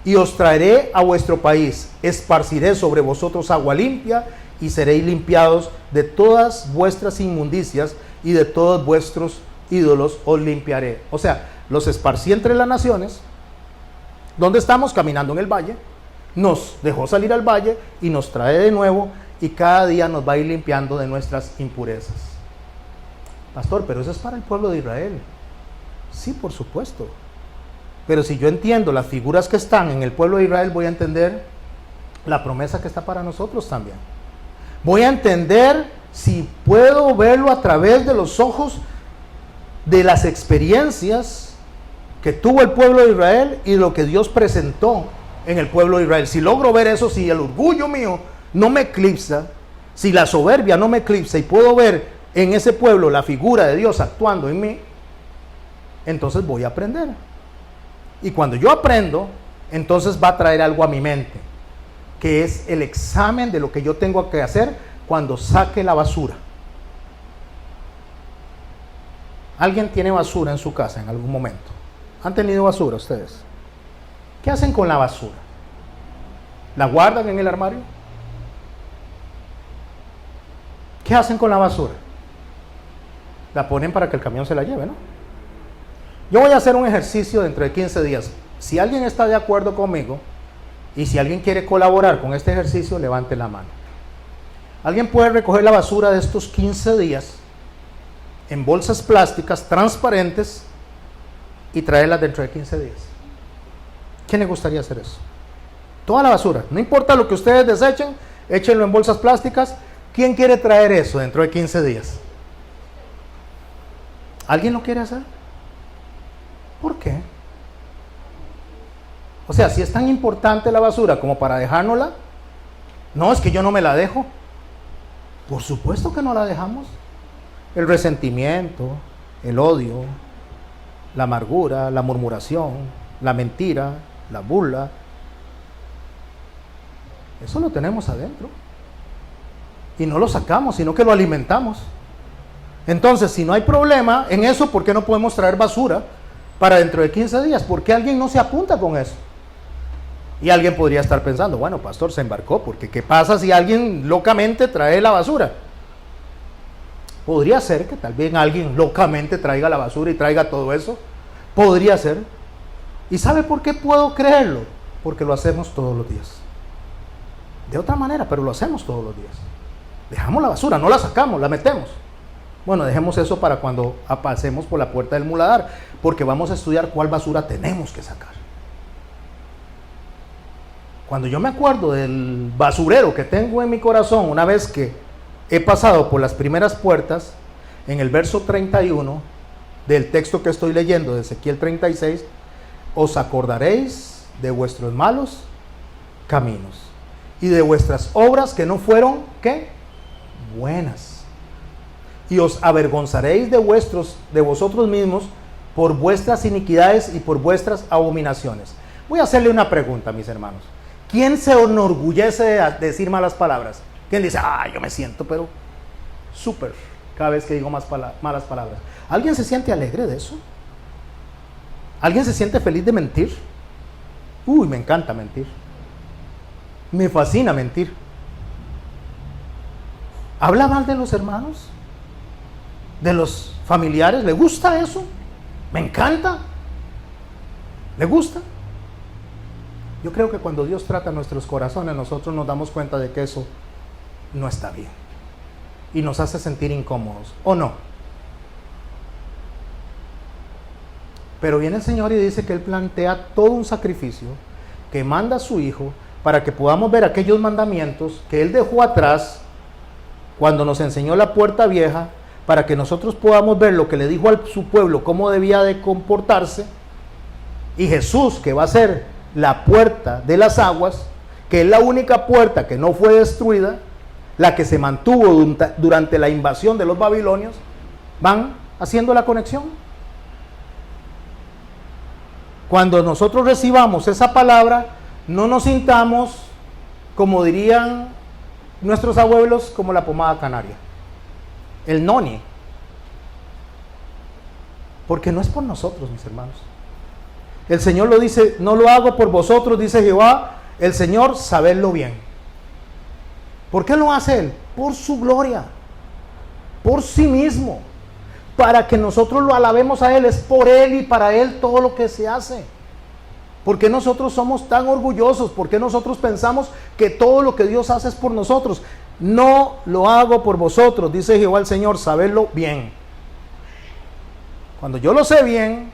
y os traeré a vuestro país, esparciré sobre vosotros agua limpia, y seréis limpiados de todas vuestras inmundicias, y de todos vuestros ídolos os limpiaré. O sea, los esparcí entre las naciones. ¿Dónde estamos? Caminando en el valle. Nos dejó salir al valle y nos trae de nuevo, y cada día nos va a ir limpiando de nuestras impurezas. Pastor, pero eso es para el pueblo de Israel. Sí, por supuesto. Pero si yo entiendo las figuras que están en el pueblo de Israel, voy a entender la promesa que está para nosotros también. Voy a entender, si puedo verlo a través de los ojos de las experiencias que tuvo el pueblo de Israel y lo que Dios presentó en el pueblo de Israel. Si logro ver eso, si el orgullo mío no me eclipsa, si la soberbia no me eclipsa, y puedo ver en ese pueblo la figura de Dios actuando en mí, entonces voy a aprender. Y cuando yo aprendo, entonces va a traer algo a mi mente, que es el examen de lo que yo tengo que hacer cuando saque la basura. ¿Alguien tiene basura en su casa en algún momento? ¿Han tenido basura ustedes? ¿Qué hacen con la basura? ¿La guardan en el armario? ¿qué hacen con la basura? La ponen para que el camión se la lleve, ¿no? Yo voy a hacer un ejercicio dentro de 15 días. Si alguien está de acuerdo conmigo y si alguien quiere colaborar con este ejercicio, levante la mano. ¿Alguien puede recoger la basura de estos 15 días en bolsas plásticas transparentes y traerlas dentro de 15 días? ¿Quién le gustaría hacer eso? Toda la basura, no importa lo que ustedes desechen, échenlo en bolsas plásticas. ¿Quién quiere traer eso dentro de 15 días? ¿Alguien lo quiere hacer? ¿Por qué? O sea, si es tan importante la basura como para dejárnosla, no, es que yo no me la dejo. Por supuesto que no la dejamos. El resentimiento, el odio, la amargura, la murmuración, la mentira, la burla, eso lo tenemos adentro. Y no lo sacamos, sino que lo alimentamos. Entonces, si no hay problema en eso, ¿por qué no podemos traer basura para dentro de 15 días? ¿Por qué alguien no se apunta con eso? Y alguien podría estar pensando, bueno, pastor, se embarcó, porque ¿qué pasa si alguien locamente trae la basura? Podría ser que tal vez alguien locamente traiga la basura y traiga todo eso. Podría ser. ¿Y sabe por qué puedo creerlo? Porque lo hacemos todos los días. De otra manera, pero lo hacemos todos los días. Dejamos la basura, no la sacamos, la metemos. Bueno, dejemos eso para cuando pasemos por la puerta del muladar, porque vamos a estudiar cuál basura tenemos que sacar. Cuando yo me acuerdo del basurero que tengo en mi corazón, una vez que he pasado por las primeras puertas, en el verso 31 del texto que estoy leyendo de Ezequiel 36, os acordaréis de vuestros malos caminos y de vuestras obras que no fueron, ¿qué? Buenas. Y os avergonzaréis de vosotros mismos por vuestras iniquidades y por vuestras abominaciones. Voy a hacerle una pregunta, mis hermanos. ¿Quién se enorgullece de decir malas palabras? ¿Quién dice, yo me siento, pero súper, cada vez que digo malas palabras? ¿Alguien se siente alegre de eso? ¿Alguien se siente feliz de mentir? Uy, me encanta mentir. Me fascina mentir. ¿Habla mal de los hermanos? ¿De los familiares? ¿Le gusta eso? Me encanta. ¿Le gusta? Yo creo que cuando Dios trata nuestros corazones, nosotros nos damos cuenta de que eso no está bien. Y nos hace sentir incómodos, ¿o no? Pero viene el Señor y dice que Él plantea todo un sacrificio, que manda a su Hijo, para que podamos ver aquellos mandamientos que Él dejó atrás cuando nos enseñó la puerta vieja, para que nosotros podamos ver lo que le dijo a su pueblo, cómo debía de comportarse. Y Jesús, que va a ser la puerta de las aguas, que es la única puerta que no fue destruida, la que se mantuvo durante la invasión de los babilonios, van haciendo la conexión. Cuando nosotros recibamos esa palabra, no nos sintamos, como dirían nuestros abuelos, como la pomada canaria, el noni, porque no es por nosotros, mis hermanos. El Señor lo dice, no lo hago por vosotros, dice Jehová, el Señor, sabedlo bien. ¿Por qué lo hace Él? Por su gloria, por sí mismo, para que nosotros lo alabemos a Él. Es por Él y para Él todo lo que se hace. ¿Por qué nosotros somos tan orgullosos? ¿Por qué nosotros pensamos que todo lo que Dios hace es por nosotros? No lo hago por vosotros, dice Jehová el Señor, sabedlo bien. Cuando yo lo sé bien,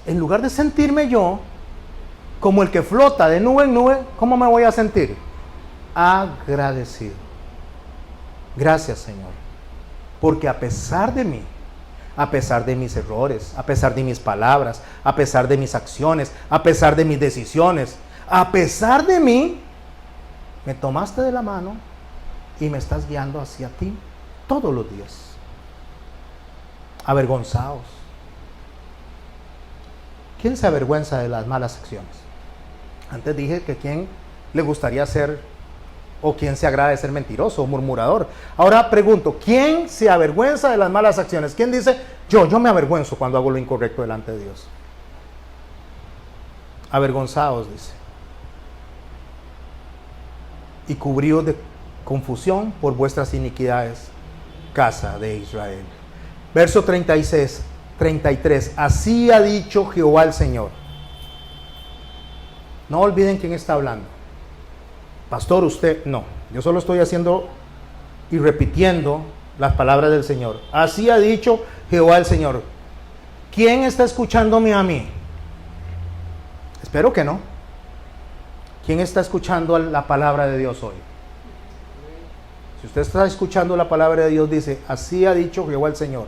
en lugar de sentirme yo como el que flota de nube en nube, ¿cómo me voy a sentir? Agradecido. Gracias, Señor, porque a pesar de mí, a pesar de mis errores, a pesar de mis palabras, a pesar de mis acciones, a pesar de mis decisiones, a pesar de mí, me tomaste de la mano y me estás guiando hacia ti todos los días. Avergonzados. ¿Quién se avergüenza de las malas acciones? Antes dije que quién le gustaría ser, o quién se agrada de ser mentiroso o murmurador. Ahora pregunto, ¿quién se avergüenza de las malas acciones? ¿Quién dice, yo me avergüenzo cuando hago lo incorrecto delante de Dios? Avergonzados, dice. Y cubridos confusión por vuestras iniquidades, casa de Israel. Verso 36, 33. Así ha dicho Jehová el Señor. No olviden quién está hablando. Pastor, usted, no. Yo solo estoy haciendo y repitiendo las palabras del Señor. Así ha dicho Jehová el Señor. ¿Quién está escuchándome a mí? Espero que no. ¿Quién está escuchando la palabra de Dios hoy? Si usted está escuchando la palabra de Dios, dice, así ha dicho Jehová el Señor.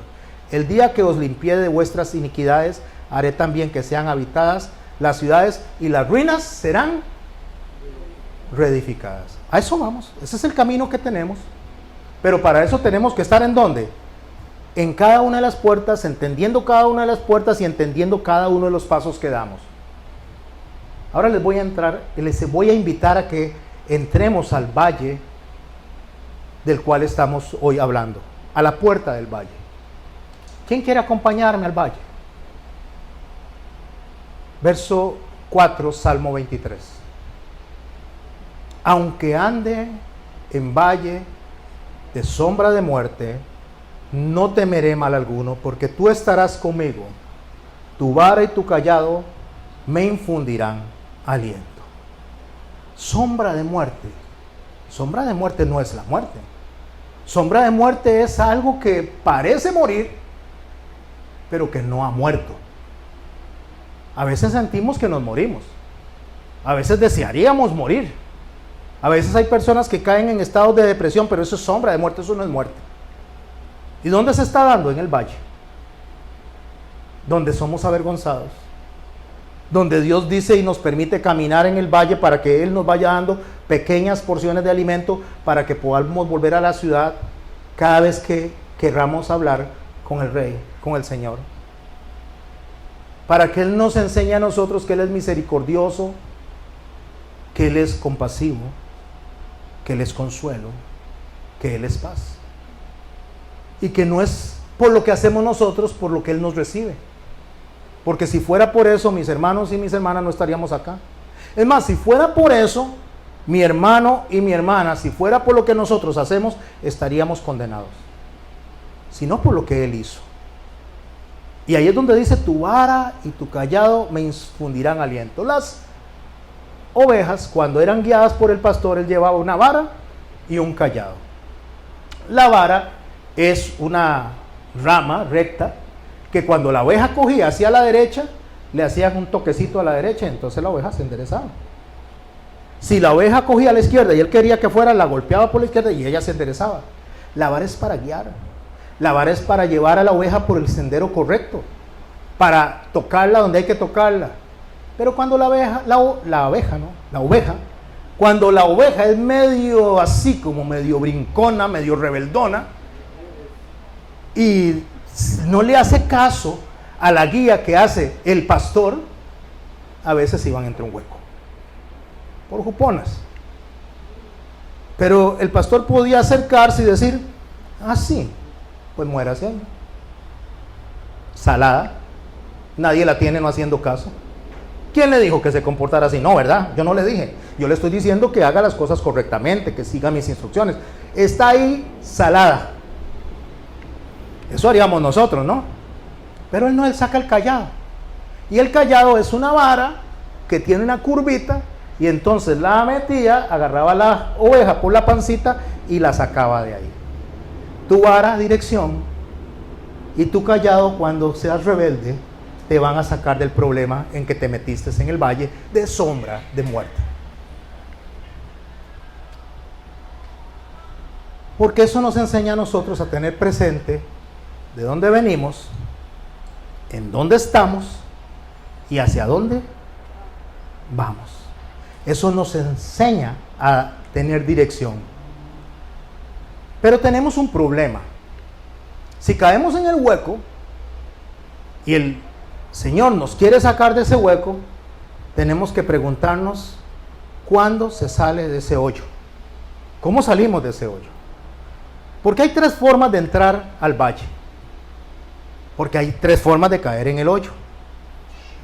El día que os limpié de vuestras iniquidades, haré también que sean habitadas las ciudades y las ruinas serán reedificadas. A eso vamos. Ese es el camino que tenemos. Pero para eso tenemos que estar ¿en dónde? En cada una de las puertas, entendiendo cada una de las puertas y entendiendo cada uno de los pasos que damos. Ahora les voy a invitar a que entremos al valle del cual estamos hoy hablando, a la puerta del valle. ¿Quién quiere acompañarme al valle? Verso 4, Salmo 23. Aunque ande en valle de sombra de muerte, no temeré mal alguno, porque tú estarás conmigo. Tu vara y tu callado me infundirán aliento. Sombra de muerte. Sombra de muerte no es la muerte. Sombra de muerte es algo que parece morir, pero que no ha muerto. A veces sentimos que nos morimos. A veces desearíamos morir. A veces hay personas que caen en estados de depresión, pero eso es sombra de muerte, eso no es muerte. ¿Y dónde se está dando? En el valle. Donde somos avergonzados. Donde Dios dice y nos permite caminar en el valle para que Él nos vaya dando pequeñas porciones de alimento para que podamos volver a la ciudad cada vez que querramos hablar con el Rey, con el Señor. Para que Él nos enseñe a nosotros que Él es misericordioso, que Él es compasivo, que Él es consuelo, que Él es paz. Y que no es por lo que hacemos nosotros, por lo que Él nos recibe. Porque si fuera por eso, mis hermanos y mis hermanas no estaríamos acá. Es más, si fuera por eso, mi hermano y mi hermana, si fuera por lo que nosotros hacemos, estaríamos condenados. Sino por lo que Él hizo. Y ahí es donde dice, tu vara y tu callado me infundirán aliento. Las ovejas, cuando eran guiadas por el pastor, él llevaba una vara y un callado. La vara es una rama recta que cuando la oveja cogía hacia la derecha, le hacían un toquecito a la derecha, entonces la oveja se enderezaba. Si la oveja cogía a la izquierda y él quería que fuera, la golpeaba por la izquierda y ella se enderezaba. La vara es para guiar. La vara es para llevar a la oveja por el sendero correcto, para tocarla donde hay que tocarla. Pero cuando la oveja, cuando la oveja es medio así, como medio brincona, medio rebeldona, y no le hace caso a la guía que hace el pastor, a veces iban entre un hueco, por juponas. Pero el pastor podía acercarse y decir, sí, pues muérase ahí. Salada, nadie la tiene no haciendo caso. ¿Quién le dijo que se comportara así? No, ¿verdad? Yo no le dije. Yo le estoy diciendo que haga las cosas correctamente, que siga mis instrucciones. Está ahí salada. Eso haríamos nosotros, ¿no? Pero él saca el callado. Y el callado es una vara que tiene una curvita y entonces la metía, agarraba la oveja por la pancita y la sacaba de ahí. Tu vara, dirección, y tu callado, cuando seas rebelde, te van a sacar del problema en que te metiste en el valle de sombra de muerte. Porque eso nos enseña a nosotros a tener presente de dónde venimos, en dónde estamos y hacia dónde vamos. Eso nos enseña a tener dirección. Pero tenemos un problema. Si caemos en el hueco y el Señor nos quiere sacar de ese hueco, tenemos que preguntarnos cuándo se sale de ese hoyo. ¿Cómo salimos de ese hoyo? Porque hay tres formas de entrar al valle. Porque hay tres formas de caer en el hoyo.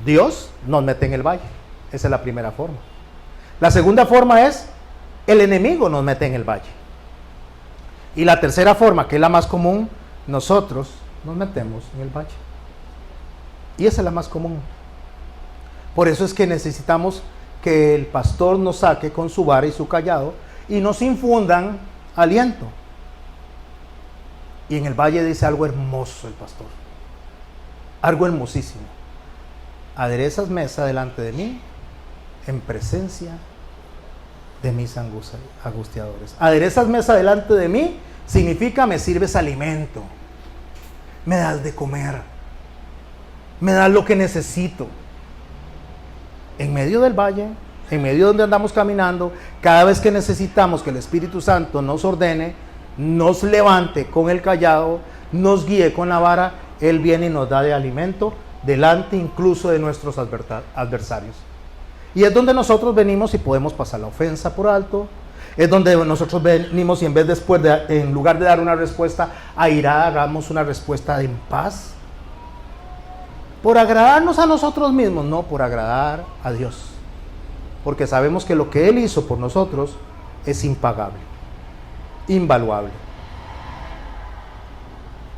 Dios nos mete en el valle. Esa es la primera forma. La segunda forma es el enemigo nos mete en el valle. Y la tercera forma, que es la más común, nosotros nos metemos en el valle. Y esa es la más común. Por eso es que necesitamos que el pastor nos saque con su vara y su cayado y nos infundan aliento. Y en el valle dice algo hermoso el pastor. Algo hermosísimo. Aderezas mesa delante de mí en presencia de mis angustiadores. Aderezas mesa delante de mí significa me sirves alimento. Me das de comer. Me das lo que necesito. En medio del valle, en medio donde andamos caminando, cada vez que necesitamos que el Espíritu Santo nos ordene, nos levante con el cayado, nos guíe con la vara, Él viene y nos da de alimento delante incluso de nuestros adversarios. Y es donde nosotros venimos y podemos pasar la ofensa por alto. Es donde nosotros venimos y en lugar de dar una respuesta airada, hagamos una respuesta en paz. Por agradarnos a nosotros mismos, no por agradar a Dios. Porque sabemos que lo que Él hizo por nosotros es impagable, invaluable.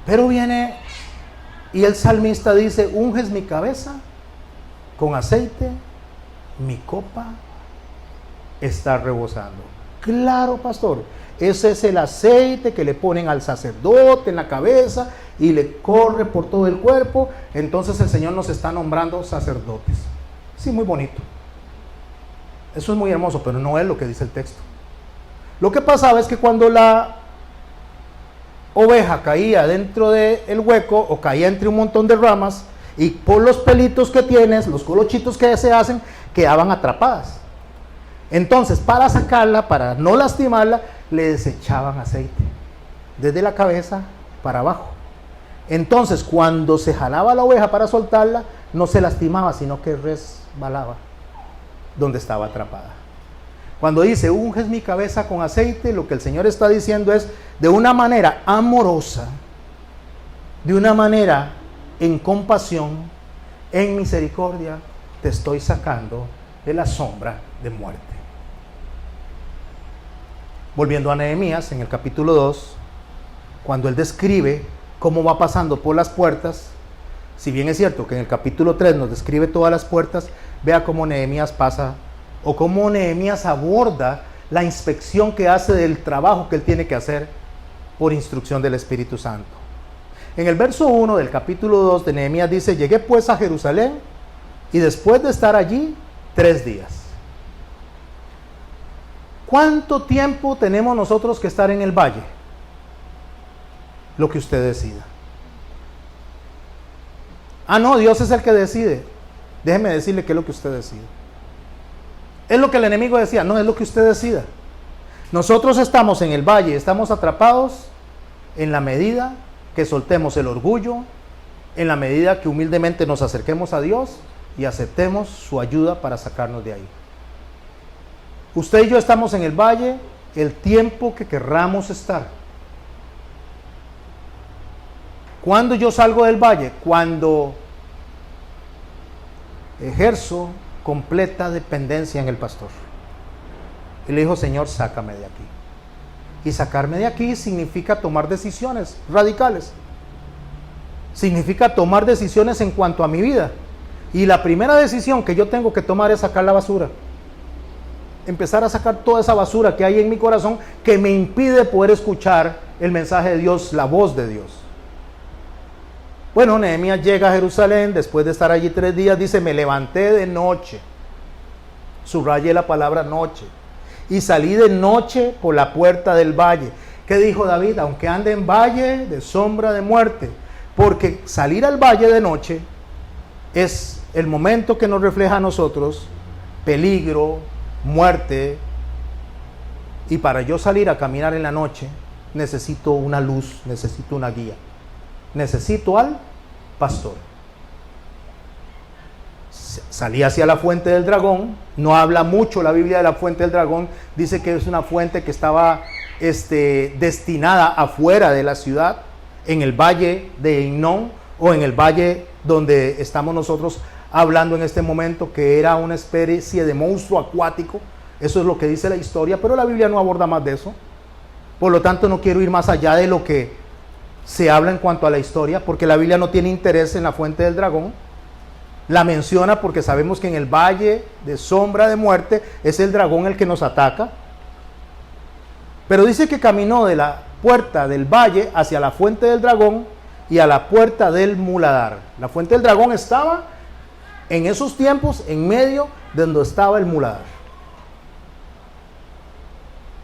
Pero viene y el salmista dice, unges mi cabeza con aceite, mi copa está rebosando. Claro, pastor, ese es el aceite que le ponen al sacerdote en la cabeza y le corre por todo el cuerpo. Entonces el Señor nos está nombrando sacerdotes. Sí, muy bonito. Eso es muy hermoso, pero no es lo que dice el texto. Lo que pasaba es que cuando la oveja caía dentro del hueco o caía entre un montón de ramas, y por los pelitos que tienes, los colochitos que se hacen, quedaban atrapadas. Entonces, para sacarla, para no lastimarla, le desechaban aceite desde la cabeza para abajo. Entonces, cuando se jalaba la oveja para soltarla, no se lastimaba, sino que resbalaba donde estaba atrapada. Cuando dice, unges mi cabeza con aceite, lo que el Señor está diciendo es, de una manera amorosa, de una manera en compasión, en misericordia, te estoy sacando de la sombra de muerte. Volviendo a Nehemías, en el capítulo 2, cuando él describe cómo va pasando por las puertas, si bien es cierto que en el capítulo 3 nos describe todas las puertas, vea cómo Nehemías pasa, o cómo Nehemías aborda la inspección que hace del trabajo que él tiene que hacer por instrucción del Espíritu Santo. En el verso 1 del capítulo 2 de Nehemías dice, llegué pues a Jerusalén y después de estar allí 3 días. ¿Cuánto tiempo tenemos nosotros que estar en el valle? Lo que usted decida. Ah, no, Dios es el que decide. Déjeme decirle qué es lo que usted decide. Es lo que el enemigo decía, no, es lo que usted decida. Nosotros estamos en el valle, estamos atrapados en la medida que soltemos el orgullo, en la medida que humildemente nos acerquemos a Dios y aceptemos su ayuda para sacarnos de ahí. Usted y yo estamos en el valle el tiempo que querramos estar. ¿Cuándo yo salgo del valle? Cuando ejerzo completa dependencia en el pastor. Y le dijo, Señor, sácame de aquí. Y sacarme de aquí significa tomar decisiones radicales. Significa tomar decisiones en cuanto a mi vida. Y la primera decisión que yo tengo que tomar es sacar la basura. Empezar a sacar toda esa basura que hay en mi corazón que me impide poder escuchar el mensaje de Dios, la voz de Dios. Bueno, Nehemías llega a Jerusalén, después de estar allí 3 días, dice, me levanté de noche. Subrayé la palabra noche. Y salí de noche por la puerta del valle. ¿Qué dijo David? Aunque ande en valle de sombra de muerte. Porque salir al valle de noche es el momento que nos refleja a nosotros peligro, muerte. Y para yo salir a caminar en la noche, necesito una luz, necesito una guía. Necesito al pastor. Salí hacia la fuente del dragón. No habla mucho la Biblia de la fuente del dragón. Dice que es una fuente que estaba destinada afuera de la ciudad, en el valle de Hinnom, o en el valle donde estamos nosotros hablando en este momento, que era una especie de monstruo acuático. Eso es lo que dice la historia, pero la Biblia no aborda más de eso. Por lo tanto, no quiero ir más allá de lo que se habla en cuanto a la historia, porque la Biblia no tiene interés en la fuente del dragón. La menciona porque sabemos que en el valle de sombra de muerte es el dragón el que nos ataca. Pero dice que caminó de la puerta del valle hacia la fuente del dragón y a la puerta del muladar. La fuente del dragón estaba en esos tiempos en medio de donde estaba el muladar.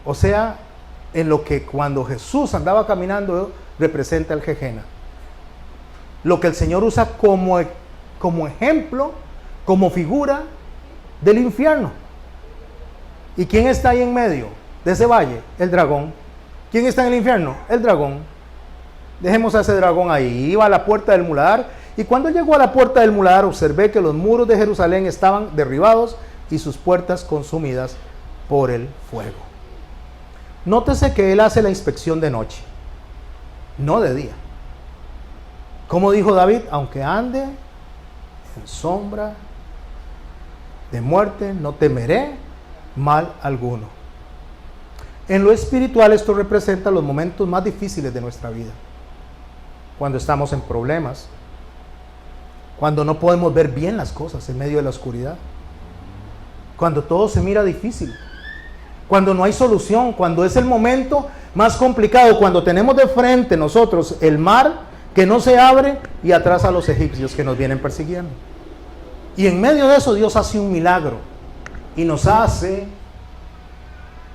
O sea, en lo que cuando Jesús andaba caminando representa el Gehenna. Lo que el Señor usa como ejemplo, como figura del infierno. ¿Y quién está ahí en medio de ese valle? El dragón. ¿Quién está en el infierno? El dragón. Dejemos a ese dragón ahí. Iba a la puerta del muladar, y cuando llegó a la puerta del muladar observé que los muros de Jerusalén estaban derribados y sus puertas consumidas por el fuego. Nótese que él hace la inspección de noche, no de día. Como dijo David, aunque ande en sombra de muerte, no temeré mal alguno. En lo espiritual esto representa los momentos más difíciles de nuestra vida. Cuando estamos en problemas, cuando no podemos ver bien las cosas en medio de la oscuridad, cuando todo se mira difícil, cuando no hay solución, cuando es el momento más complicado, cuando tenemos de frente nosotros el mar que no se abre y atrás a los egipcios que nos vienen persiguiendo. Y en medio de eso Dios hace un milagro y nos hace,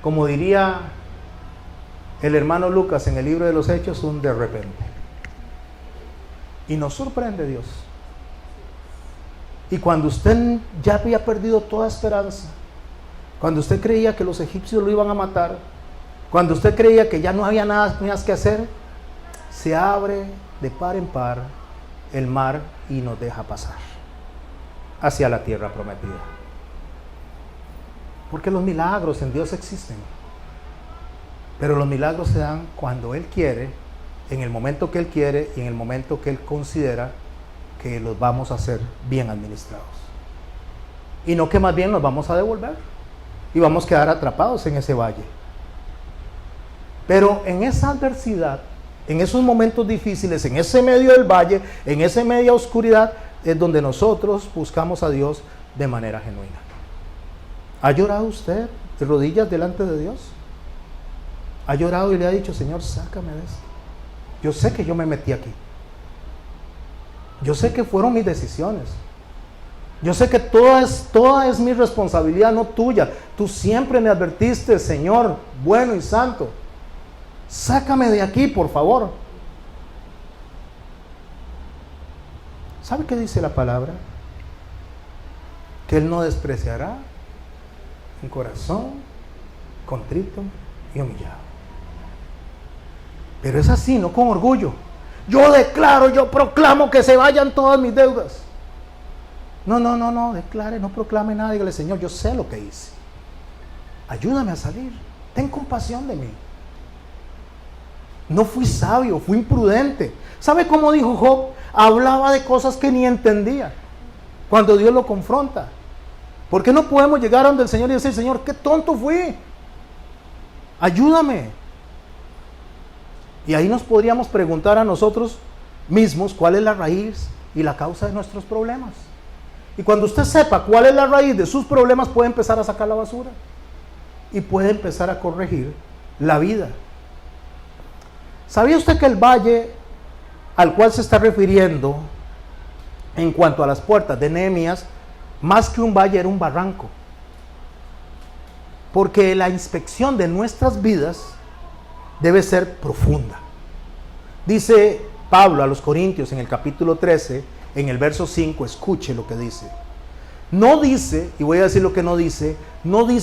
como diría el hermano Lucas en el libro de los Hechos, un de repente. Y nos sorprende Dios. Y cuando usted ya había perdido toda esperanza, cuando usted creía que los egipcios lo iban a matar, cuando usted creía que ya no había nada más que hacer, se abre de par en par el mar y nos deja pasar hacia la tierra prometida. Porque los milagros en Dios existen, pero los milagros se dan cuando Él quiere, en el momento que Él quiere y en el momento que Él considera que los vamos a hacer bien administrados, y no que más bien nos vamos a devolver y vamos a quedar atrapados en ese valle. Pero en esa adversidad, en esos momentos difíciles, en ese medio del valle, en esa media oscuridad, es donde nosotros buscamos a Dios de manera genuina. ¿Ha llorado usted de rodillas delante de Dios? ¿Ha llorado y le ha dicho, Señor, sácame de esto? Yo sé que yo me metí aquí. Yo sé que fueron mis decisiones. Yo sé que toda es mi responsabilidad, no tuya. Tú siempre me advertiste, Señor, bueno y santo. Sácame de aquí, por favor. ¿Sabe qué dice la palabra? Que Él no despreciará un corazón contrito y humillado. Pero es así, no con orgullo. Yo declaro, yo proclamo que se vayan todas mis deudas. No, declare, no proclame nada. Dígale, Señor, yo sé lo que hice. Ayúdame a salir. Ten compasión de mí. No fui sabio, fui imprudente. ¿Sabe cómo dijo Job? Hablaba de cosas que ni entendía cuando Dios lo confronta. ¿Por qué no podemos llegar a donde el Señor y decir, Señor, qué tonto fui? Ayúdame. Y ahí nos podríamos preguntar a nosotros mismos cuál es la raíz y la causa de nuestros problemas. Y cuando usted sepa cuál es la raíz de sus problemas, puede empezar a sacar la basura y puede empezar a corregir la vida. ¿Sabía usted que el valle al cual se está refiriendo en cuanto a las puertas de Nehemías, más que un valle, era un barranco? Porque la inspección de nuestras vidas debe ser profunda. Dice Pablo a los Corintios en el capítulo 13, en el verso 5, escuche lo que dice. No dice, y voy a decir lo que no dice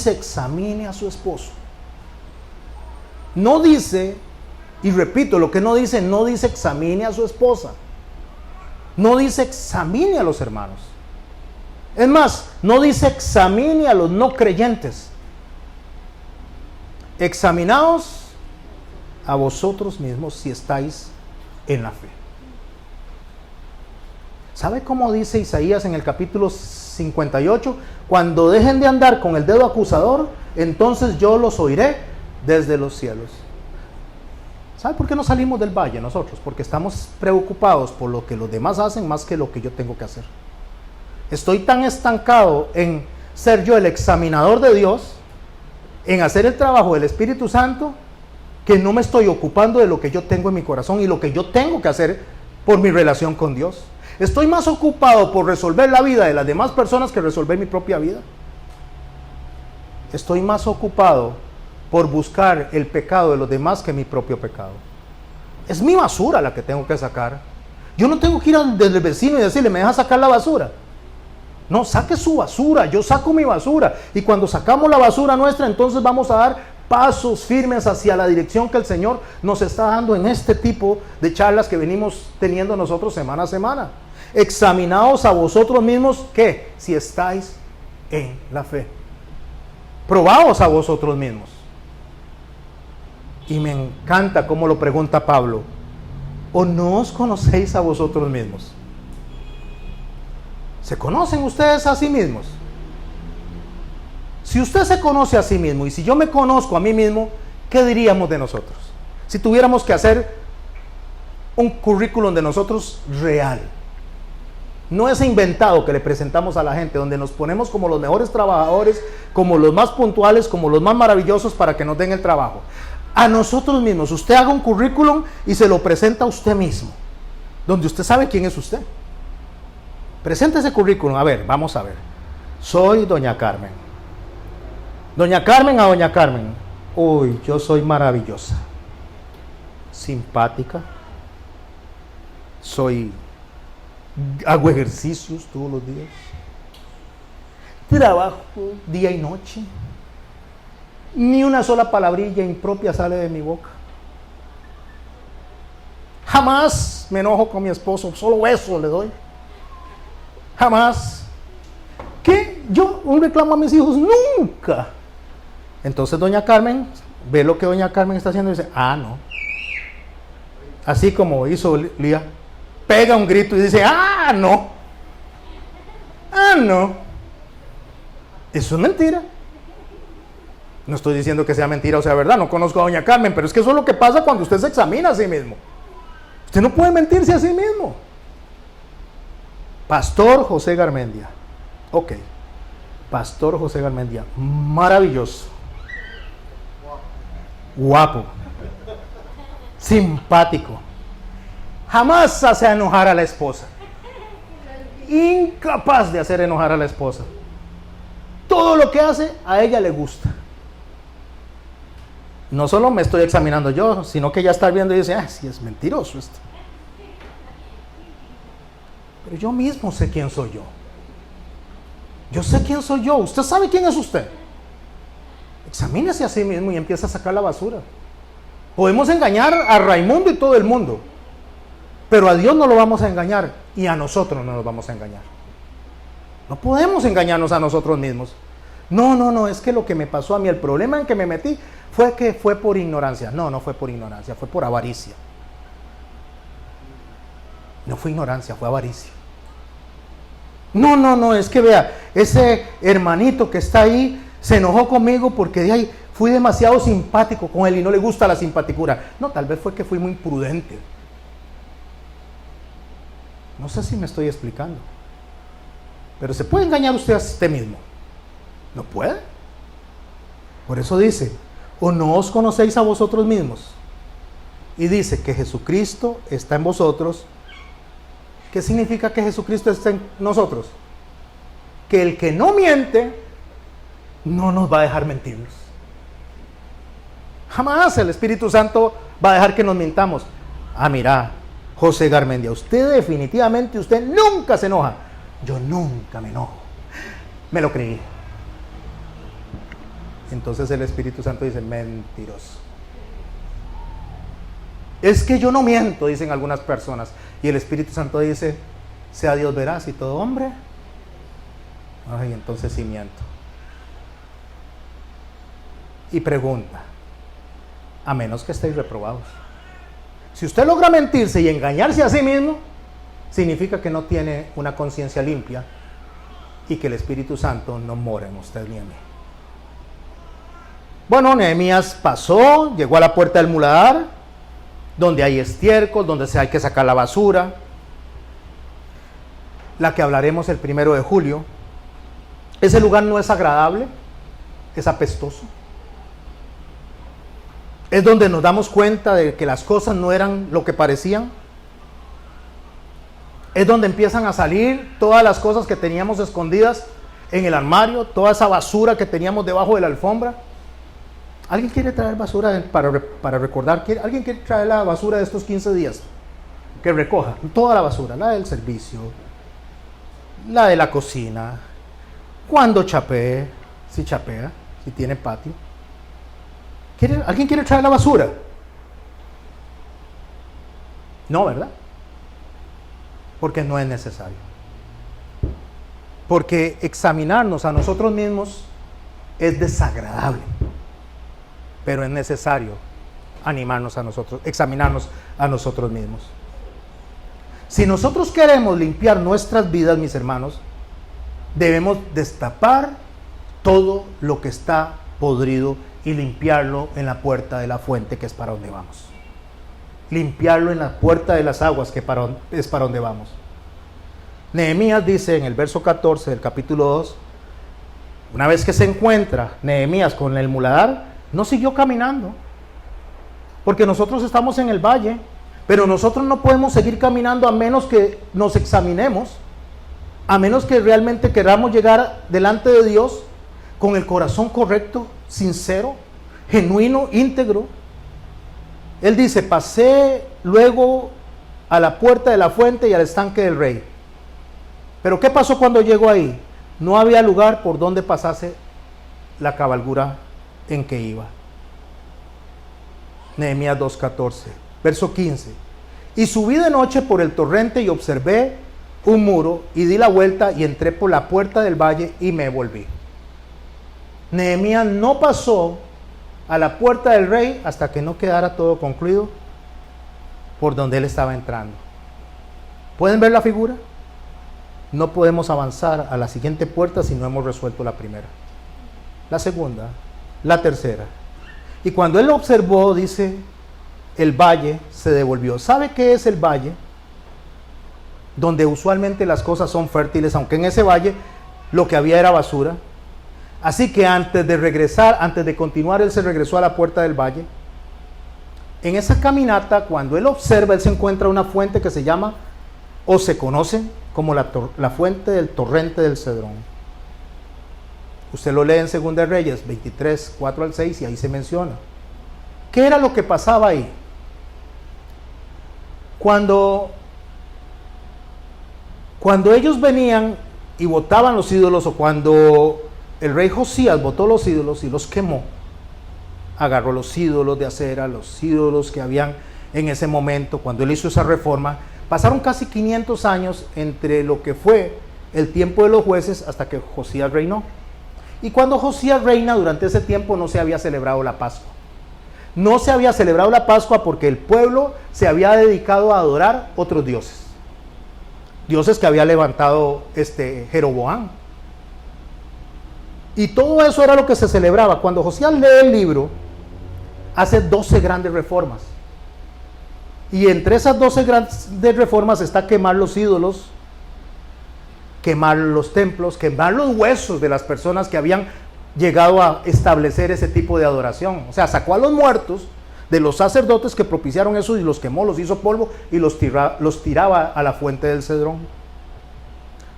examine a su esposo. No dice, y repito, lo que no dice examine a su esposa. No dice examine a los hermanos. Es más, no dice examine a los no creyentes. Examinaos a vosotros mismos si estáis en la fe. ¿Sabe cómo dice Isaías en el capítulo 58? Cuando dejen de andar con el dedo acusador, entonces yo los oiré desde los cielos. ¿Sabe por qué no salimos del valle nosotros? Porque estamos preocupados por lo que los demás hacen más que lo que yo tengo que hacer. Estoy tan estancado en ser yo el examinador de Dios, en hacer el trabajo del Espíritu Santo, que no me estoy ocupando de lo que yo tengo en mi corazón y lo que yo tengo que hacer por mi relación con Dios. Estoy más ocupado por resolver la vida de las demás personas que resolver mi propia vida. Estoy más ocupado por buscar el pecado de los demás que mi propio pecado. Es mi basura la que tengo que sacar. Yo no tengo que ir del vecino y decirle, ¿me deja sacar la basura? No, saque su basura, yo saco mi basura. Y cuando sacamos la basura nuestra, entonces vamos a dar pasos firmes hacia la dirección que el Señor nos está dando en este tipo de charlas que venimos teniendo nosotros semana a semana. Examinaos a vosotros mismos, ¿qué? Si estáis en la fe. Probaos a vosotros mismos. Y me encanta cómo lo pregunta Pablo. ¿O no os conocéis a vosotros mismos? ¿Se conocen ustedes a sí mismos? Si usted se conoce a sí mismo y si yo me conozco a mí mismo, ¿qué diríamos de nosotros? Si tuviéramos que hacer un currículum de nosotros real. No ese inventado que le presentamos a la gente, donde nos ponemos como los mejores trabajadores, como los más puntuales, como los más maravillosos para que nos den el trabajo. A nosotros mismos, usted haga un currículum y se lo presenta a usted mismo, donde usted sabe quién es usted. Presente ese currículum, a ver, vamos a ver. Soy doña Carmen. Doña Carmen a doña Carmen. Uy, yo soy maravillosa, simpática, hago ejercicios todos los días, trabajo día y noche. Ni una sola palabrilla impropia sale de mi boca. Jamás me enojo con mi esposo, solo eso le doy. Jamás. ¿Qué? Yo un reclamo a mis hijos, nunca. Entonces doña Carmen ve lo que doña Carmen está haciendo y dice, ah, no. Así como hizo Lía, pega un grito y dice, ah, no. Ah, no. Eso es mentira. No estoy diciendo que sea mentira o sea verdad, no conozco a doña Carmen, pero es que eso es lo que pasa cuando usted se examina a sí mismo. Usted no puede mentirse a sí mismo. Pastor José Garmendia. Ok. Pastor José Garmendia. Maravilloso. Guapo. Simpático. Jamás hace enojar a la esposa. Incapaz de hacer enojar a la esposa. Todo lo que hace a ella le gusta. No solo me estoy examinando yo, sino que ella está viendo y dice, ah, sí, es mentiroso esto. Pero yo mismo sé quién soy yo. Yo sé quién soy yo. Usted sabe quién es usted. Examínese a sí mismo y empieza a sacar la basura. Podemos engañar a Raimundo y todo el mundo, pero a Dios no lo vamos a engañar y a nosotros no nos vamos a engañar. No podemos engañarnos a nosotros mismos. No, es que lo que me pasó a mí, el problema en que me metí fue por ignorancia. No fue por ignorancia, fue por avaricia. No fue ignorancia, fue avaricia. No, es que vea, ese hermanito que está ahí se enojó conmigo porque de ahí fui demasiado simpático con él y no le gusta la simpaticura. No, tal vez fue que fui muy prudente. No sé si me estoy explicando. Pero ¿se puede engañar usted a usted mismo? No puede. Por eso dice, ¿o no os conocéis a vosotros mismos? Y dice que Jesucristo está en vosotros. ¿Qué significa que Jesucristo está en nosotros? Que el que no miente no nos va a dejar mentirnos. Jamás el Espíritu Santo va a dejar que nos mintamos. Ah, mira, José Garmendia, usted definitivamente, usted nunca se enoja. Yo nunca me enojo. Me lo creí. Entonces el Espíritu Santo dice, mentiroso. Es que yo no miento, dicen algunas personas. Y el Espíritu Santo dice, sea Dios veraz y todo hombre. Ay, entonces sí miento. Y pregunta, a menos que estéis reprobados. Si usted logra mentirse y engañarse a sí mismo, significa que no tiene una conciencia limpia y que el Espíritu Santo no mora en usted ni en mí. Bueno, Nehemías pasó, llegó a la puerta del muladar donde hay estiércol, donde hay que sacar la basura. La que hablaremos el 1 de julio. Ese lugar no es agradable, es apestoso. Es donde nos damos cuenta de que las cosas no eran lo que parecían. Es donde empiezan a salir todas las cosas que teníamos escondidas en el armario, toda esa basura que teníamos debajo de la alfombra. ¿Alguien quiere traer basura para recordar? ¿Alguien quiere traer la basura de estos 15 días? Que recoja toda la basura, la del servicio, la de la cocina, cuando chapee, si chapea, si tiene patio. ¿Alguien quiere traer la basura? No, ¿verdad? Porque no es necesario. Porque examinarnos a nosotros mismos es desagradable, pero es necesario examinarnos a nosotros mismos. Si nosotros queremos limpiar nuestras vidas, mis hermanos, debemos destapar todo lo que está podrido y limpiarlo en la puerta de la fuente, que es para donde vamos. Limpiarlo en la puerta de las aguas, que es para donde vamos. Nehemías dice en el verso 14 del capítulo 2, una vez que se encuentra Nehemías con el muladar, no siguió caminando, porque nosotros estamos en el valle, pero nosotros no podemos seguir caminando a menos que nos examinemos, a menos que realmente queramos llegar delante de Dios con el corazón correcto, sincero, genuino, íntegro. Él dice, pasé luego a la puerta de la fuente y al estanque del rey. Pero ¿qué pasó cuando llegó ahí? No había lugar por donde pasase la cabalgura en que iba. Nehemías 2:14, verso 15. Y subí de noche por el torrente y observé un muro y di la vuelta y entré por la puerta del valle y me volví. Nehemías no pasó a la puerta del rey hasta que no quedara todo concluido por donde él estaba entrando. ¿Pueden ver la figura? No podemos avanzar a la siguiente puerta si no hemos resuelto la primera, la segunda, la tercera. Y cuando él observó, dice, el valle se devolvió. ¿Sabe qué es el valle? Donde usualmente las cosas son fértiles, aunque en ese valle lo que había era basura. Así que antes de continuar, él se regresó a la puerta del valle. En esa caminata, cuando él observa, él se encuentra una fuente que se llama, o se conoce como la fuente del torrente del Cedrón. Usted lo lee en 2 de Reyes 23, 4 al 6, y ahí se menciona. ¿Qué era lo que pasaba ahí? Cuando ellos venían y botaban los ídolos, o cuando el rey Josías botó los ídolos y los quemó, agarró los ídolos de acera, los ídolos que habían en ese momento, cuando él hizo esa reforma, pasaron casi 500 años entre lo que fue el tiempo de los jueces hasta que Josías reinó. Y cuando Josías reina, durante ese tiempo no se había celebrado la Pascua. No se había celebrado la Pascua porque el pueblo se había dedicado a adorar otros dioses. Dioses que había levantado Jeroboam. Y todo eso era lo que se celebraba. Cuando Josías lee el libro, hace 12 grandes reformas. Y entre esas 12 grandes reformas está quemar los ídolos, quemar los templos, quemar los huesos de las personas que habían llegado a establecer ese tipo de adoración. O sea, sacó a los muertos de los sacerdotes que propiciaron eso y los quemó, los hizo polvo y los tiraba a la fuente del Cedrón.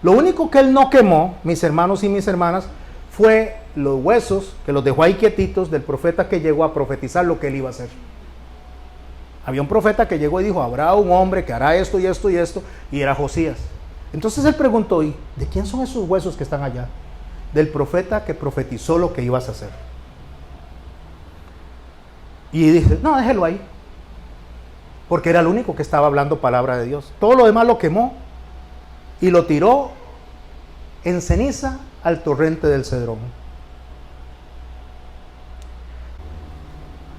Lo único que él no quemó, mis hermanos y mis hermanas, fue los huesos, que los dejó ahí quietitos, del profeta que llegó a profetizar lo que él iba a hacer. Había un profeta que llegó y dijo, habrá un hombre que hará esto y esto y esto, y era Josías. Entonces él preguntó, ¿y de quién son esos huesos que están allá? Del profeta que profetizó lo que ibas a hacer. Y dice, no, déjelo ahí, porque era el único que estaba hablando palabra de Dios. Todo lo demás lo quemó y lo tiró en ceniza al torrente del Cedrón.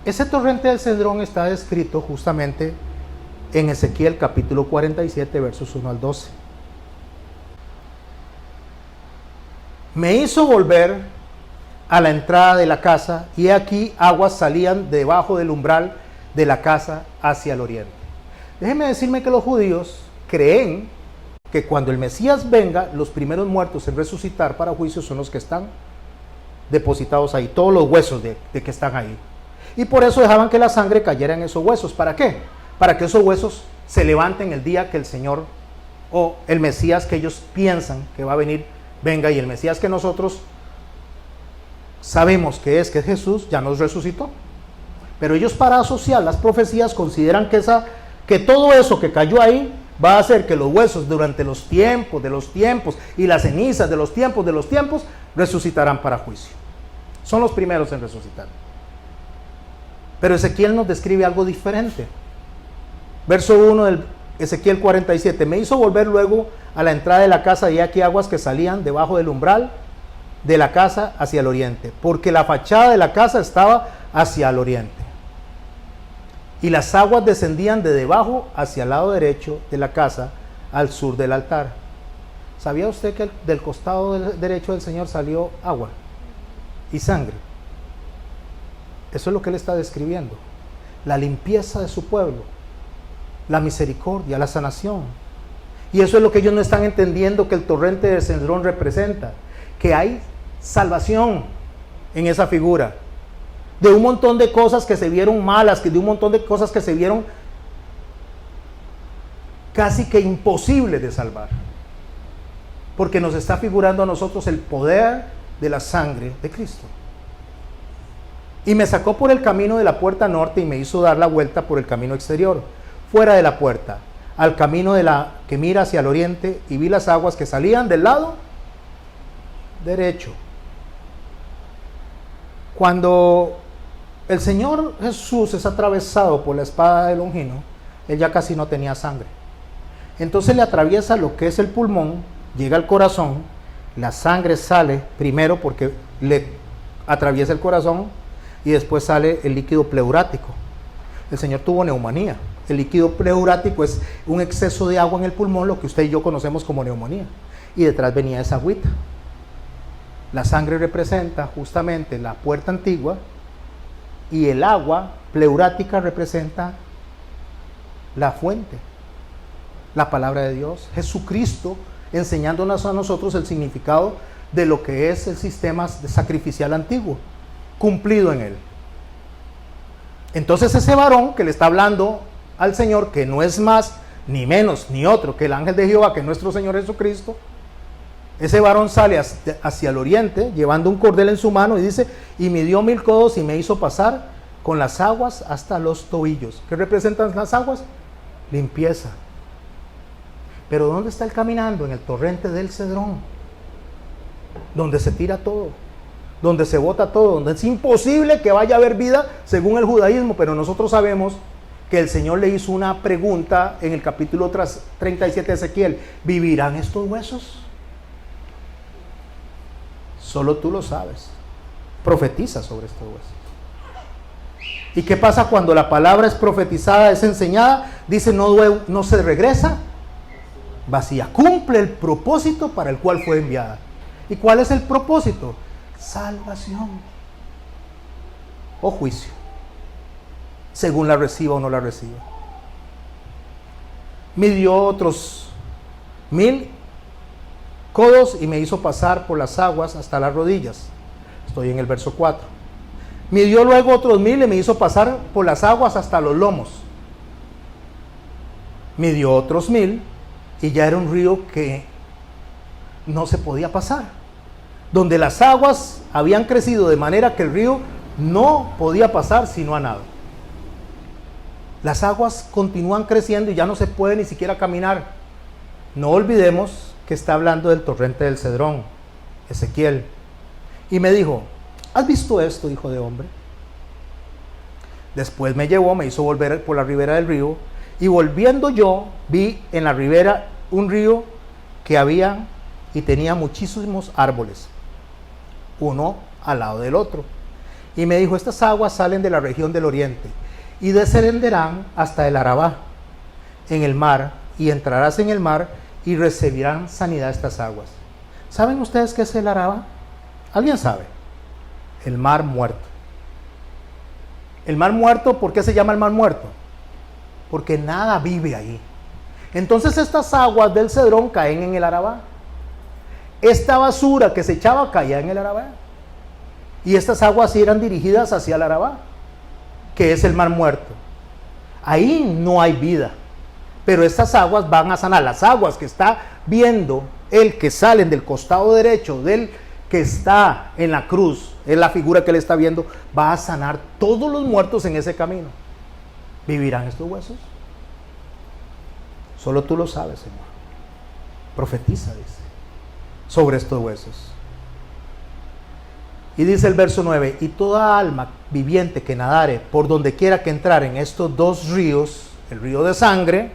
Ese torrente del Cedrón está descrito justamente en Ezequiel capítulo 47, versos 1 al 12. Me hizo volver a la entrada de la casa, y aquí aguas salían debajo del umbral de la casa hacia el oriente. Déjenme decirme que los judíos creen que cuando el Mesías venga, los primeros muertos en resucitar para juicio son los que están depositados ahí, todos los huesos de que están ahí. Y por eso dejaban que la sangre cayera en esos huesos. ¿Para qué? Para que esos huesos se levanten el día que el Señor o el Mesías que ellos piensan que va a venir, venga, y el Mesías que nosotros sabemos que es Jesús, ya nos resucitó. Pero ellos, para asociar las profecías, consideran que todo eso que cayó ahí va a hacer que los huesos durante los tiempos de los tiempos y las cenizas de los tiempos resucitarán para juicio. Son los primeros en resucitar. Pero Ezequiel nos describe algo diferente. Verso 1 del Ezequiel 47. Me hizo volver luego a la entrada de la casa, y aquí aguas que salían debajo del umbral de la casa hacia el oriente, porque la fachada de la casa estaba hacia el oriente. Y las aguas descendían de debajo hacia el lado derecho de la casa, al sur del altar. ¿Sabía usted que del costado derecho del Señor salió agua y sangre? Eso es lo que Él está describiendo. La limpieza de su pueblo, la misericordia, la sanación. Y eso es lo que ellos no están entendiendo, que el torrente de Cedrón representa. Que hay salvación en esa figura. De un montón de cosas que se vieron malas, de un montón de cosas que se vieron casi que imposibles de salvar. Porque nos está figurando a nosotros el poder de la sangre de Cristo. Y me sacó por el camino de la puerta norte y me hizo dar la vuelta por el camino exterior, fuera de la puerta, al camino que mira hacia el oriente, y vi las aguas que salían del lado derecho. Cuando el Señor Jesús es atravesado por la espada de Longino, Él ya casi no tenía sangre. Entonces le atraviesa lo que es el pulmón, llega al corazón, la sangre sale primero porque le atraviesa el corazón, y después sale el líquido pleurático. El Señor tuvo neumonía. El líquido pleurático es un exceso de agua en el pulmón, lo que usted y yo conocemos como neumonía. Y detrás venía esa agüita. La sangre representa justamente la puerta antigua, y el agua pleurática representa la fuente, la palabra de Dios, Jesucristo, enseñándonos a nosotros el significado de lo que es el sistema sacrificial antiguo, cumplido en Él. Entonces ese varón que le está hablando al Señor, que no es más ni menos ni otro que el ángel de Jehová, que es nuestro Señor Jesucristo, ese varón sale hacia el oriente llevando un cordel en su mano, y dice, y midió 1000 codos y me hizo pasar con las aguas hasta los tobillos. ¿Qué representan las aguas? Limpieza. Pero ¿dónde está él caminando? En el torrente del Cedrón, donde se tira todo, donde se bota todo, donde es imposible que vaya a haber vida según el judaísmo. Pero nosotros sabemos que el Señor le hizo una pregunta en el capítulo 37 de Ezequiel: ¿vivirán estos huesos? Solo tú lo sabes. Profetiza sobre estos huesos. ¿Y qué pasa cuando la palabra es profetizada, es enseñada? Dice, no se regresa vacía. Cumple el propósito para el cual fue enviada. ¿Y cuál es el propósito? Salvación o juicio, según la reciba o no la reciba. Midió otros 1000 codos y me hizo pasar por las aguas hasta las rodillas. Estoy en el verso 4. Midió luego otros 1000 y me hizo pasar por las aguas hasta los lomos. Midió otros 1000 y ya era un río que no se podía pasar, donde las aguas habían crecido de manera que el río no podía pasar sino a nado. Las aguas continúan creciendo y ya no se puede ni siquiera caminar. No olvidemos que está hablando del torrente del Cedrón, Ezequiel. Y me dijo, ¿has visto esto, hijo de hombre? Después me llevó, me hizo volver por la ribera del río, y volviendo yo, vi en la ribera un río que había y tenía muchísimos árboles, uno al lado del otro. Y me dijo, estas aguas salen de la región del oriente, y descenderán hasta el Arabá, en el mar, y entrarás en el mar, y recibirán sanidad estas aguas. ¿Saben ustedes qué es el Arabá? ¿Alguien sabe? El mar muerto. El mar muerto, ¿por qué se llama el mar muerto? Porque nada vive ahí. Entonces estas aguas del Cedrón caen en el Arabá. Esta basura que se echaba caía en el Arabá. Y estas aguas eran dirigidas hacia el Arabá, que es el mar muerto. Ahí no hay vida. Pero estas aguas van a sanar. Las aguas que está viendo el que salen del costado derecho del que está en la cruz, es la figura que él está viendo, va a sanar todos los muertos en ese camino. ¿Vivirán estos huesos? Solo tú lo sabes, Señor. Profetiza, dice, sobre estos huesos. Y dice el verso 9, y toda alma viviente que nadare por donde quiera que entrar en estos dos ríos, el río de sangre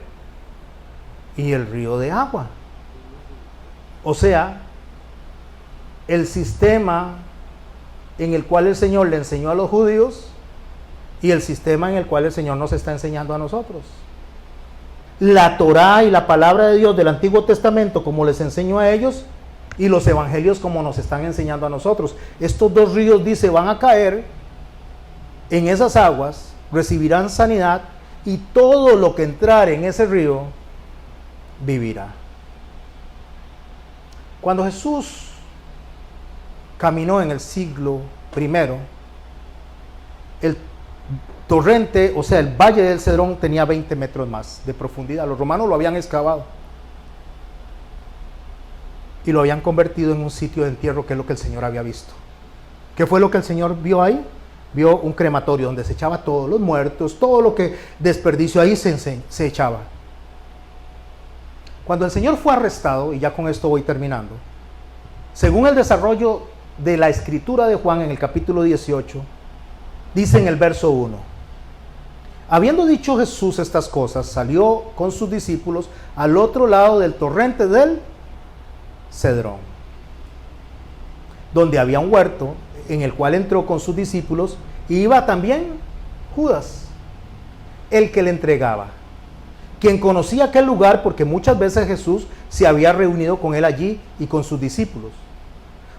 y el río de agua. O sea, el sistema en el cual el Señor le enseñó a los judíos y el sistema en el cual el Señor nos está enseñando a nosotros. La Torá y la palabra de Dios del Antiguo Testamento, como les enseñó a ellos, y los evangelios como nos están enseñando a nosotros. Estos dos ríos, dice, van a caer en esas aguas, recibirán sanidad, y todo lo que entrare en ese río vivirá. Cuando Jesús caminó en el siglo I, el torrente, o sea, el valle del Cedrón tenía 20 metros más de profundidad. Los romanos lo habían excavado y lo habían convertido en un sitio de entierro, que es lo que el Señor había visto. ¿Qué fue lo que el Señor vio ahí? Vio un crematorio donde se echaba todos los muertos, todo lo que desperdicio ahí se echaba. Cuando el Señor fue arrestado, y ya con esto voy terminando, según el desarrollo de la escritura de Juan en el capítulo 18, dice en el verso 1, habiendo dicho Jesús estas cosas, salió con sus discípulos al otro lado del torrente del Cedrón, donde había un huerto, en el cual entró con sus discípulos, y iba también Judas, el que le entregaba, quien conocía aquel lugar porque muchas veces Jesús se había reunido con él allí y con sus discípulos.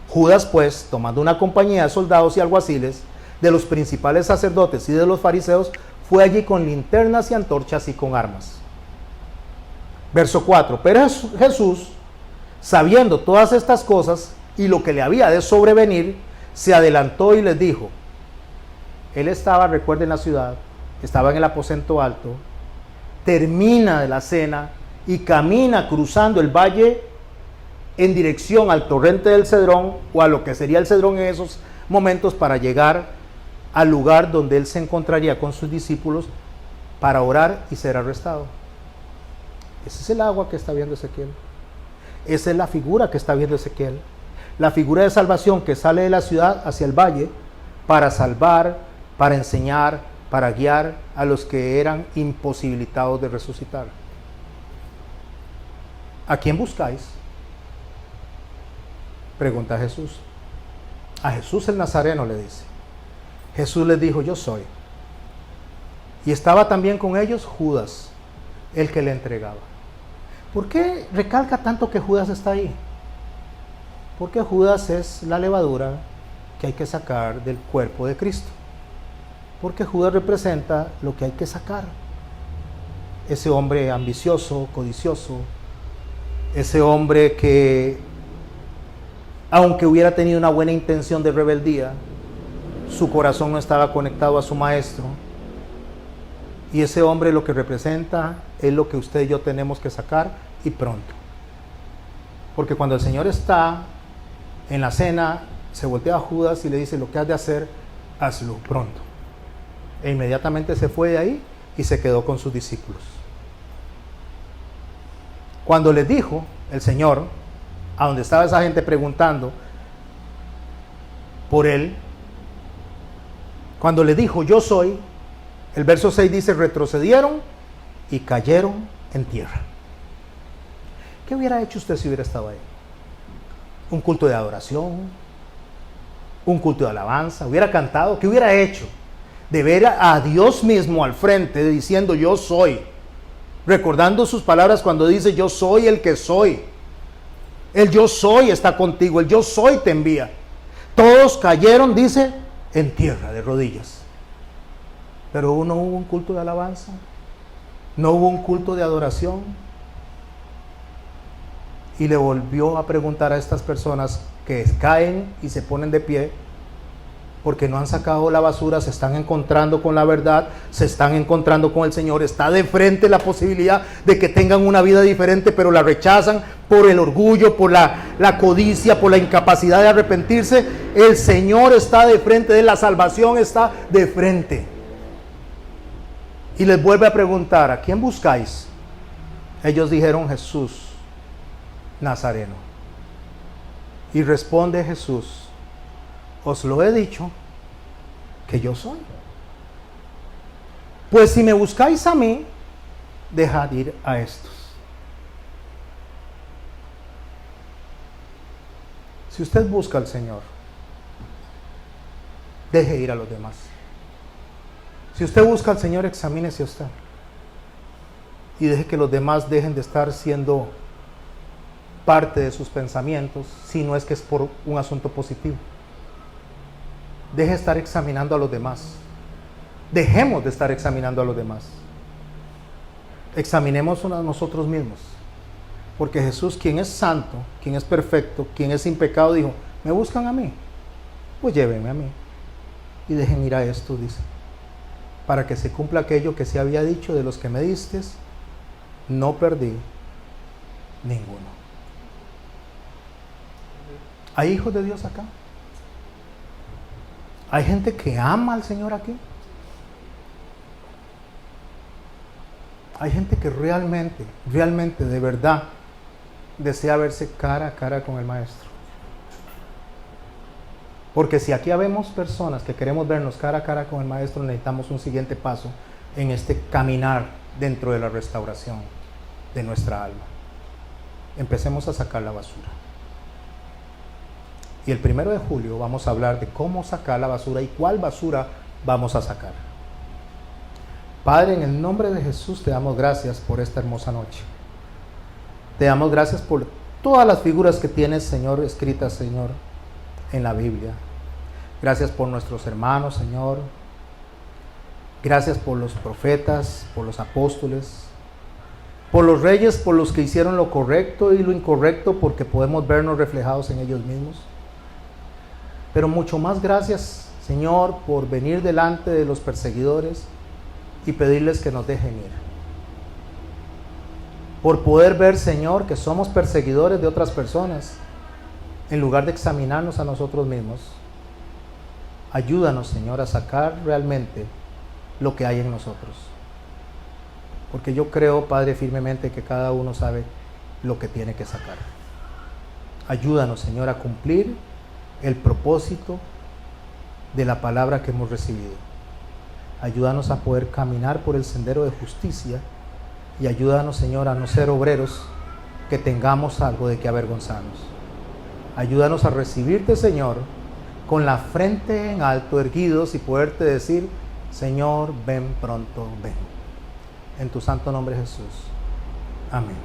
Judas, pues, tomando una compañía de soldados y alguaciles, de los principales sacerdotes y de los fariseos, fue allí con linternas y antorchas y con armas. Verso 4, pero Jesús, sabiendo todas estas cosas y lo que le había de sobrevenir, se adelantó y les dijo, él estaba, recuerden, la ciudad, estaba en el aposento alto, termina de la cena y camina cruzando el valle en dirección al torrente del Cedrón, o a lo que sería el Cedrón en esos momentos, para llegar al lugar donde él se encontraría con sus discípulos para orar y ser arrestado. Ese es el agua que está viendo Ezequiel. Esa es la figura que está viendo Ezequiel. La figura de salvación que sale de la ciudad hacia el valle para salvar, para enseñar, para guiar a los que eran imposibilitados de resucitar. ¿A quién buscáis?, pregunta Jesús. A Jesús el Nazareno, le dice. Jesús les dijo, yo soy. Y estaba también con ellos Judas, el que le entregaba. ¿Por qué recalca tanto que Judas está ahí? Porque Judas es la levadura que hay que sacar del cuerpo de Cristo. Porque Judas representa lo que hay que sacar. Ese hombre ambicioso, codicioso, ese hombre que, aunque hubiera tenido una buena intención de rebeldía, su corazón no estaba conectado a su maestro. Y ese hombre lo que representa es lo que usted y yo tenemos que sacar, y pronto. Porque cuando el Señor está en la cena, se voltea a Judas y le dice, lo que has de hacer, hazlo pronto. E inmediatamente se fue de ahí y se quedó con sus discípulos. Cuando les dijo el Señor, a donde estaba esa gente preguntando por él, cuando le dijo, yo soy, el verso 6 dice, retrocedieron y cayeron en tierra. ¿Qué hubiera hecho usted si hubiera estado ahí? Un culto de adoración, un culto de alabanza, hubiera cantado. ¿Qué hubiera hecho? De ver a Dios mismo al frente diciendo, yo soy, recordando sus palabras cuando dice, yo soy el que soy. El yo soy está contigo, el yo soy te envía. Todos cayeron, dice, en tierra, de rodillas. Pero no hubo un culto de alabanza, no hubo un culto de adoración. Y le volvió a preguntar a estas personas que caen y se ponen de pie, porque no han sacado la basura, se están encontrando con la verdad, se están encontrando con el Señor, está de frente la posibilidad de que tengan una vida diferente, pero la rechazan por el orgullo, por la codicia, por la incapacidad de arrepentirse. El Señor está de frente, de la salvación está de frente. Y les vuelve a preguntar, ¿a quién buscáis? Ellos dijeron, Jesús Nazareno. Y responde Jesús, os lo he dicho, que yo soy. Pues si me buscáis a mí, dejad ir a estos. Si usted busca al Señor, deje ir a los demás. Si usted busca al Señor, examínese a usted. Y deje que los demás dejen de estar siendo parte de sus pensamientos, si no es que es por un asunto positivo. Deje de estar examinando a los demás. Dejemos de estar examinando a los demás. Examinemos a nosotros mismos. Porque Jesús, quien es santo, quien es perfecto, quien es sin pecado, dijo, ¿me buscan a mí? Pues llévenme a mí. Y dejen ir a esto, dice. Para que se cumpla aquello que se había dicho, de los que me diste, no perdí ninguno. ¿Hay hijos de Dios acá? ¿Hay gente que ama al Señor aquí? Hay gente que realmente, de verdad, desea verse cara a cara con el Maestro. Porque si aquí habemos personas que queremos vernos cara a cara con el Maestro, necesitamos un siguiente paso en este caminar dentro de la restauración de nuestra alma. Empecemos a sacar la basura. Y el 1 de julio vamos a hablar de cómo sacar la basura y cuál basura vamos a sacar. Padre, en el nombre de Jesús te damos gracias por esta hermosa noche. Te damos gracias por todas las figuras que tienes, Señor, escritas, Señor, en la Biblia. Gracias por nuestros hermanos, Señor. Gracias por los profetas, por los apóstoles, por los reyes, por los que hicieron lo correcto y lo incorrecto, porque podemos vernos reflejados en ellos mismos. Pero mucho más gracias, Señor, por venir delante de los perseguidores y pedirles que nos dejen ir. Por poder ver, Señor, que somos perseguidores de otras personas, en lugar de examinarnos a nosotros mismos. Ayúdanos, Señor, a sacar realmente lo que hay en nosotros. Porque yo creo, Padre, firmemente que cada uno sabe lo que tiene que sacar. Ayúdanos, Señor, a cumplir el propósito de la palabra que hemos recibido. Ayúdanos a poder caminar por el sendero de justicia y ayúdanos, Señor, a no ser obreros que tengamos algo de que avergonzarnos. Ayúdanos a recibirte, Señor, con la frente en alto, erguidos, y poderte decir, Señor, ven pronto, ven. En tu santo nombre, Jesús. Amén.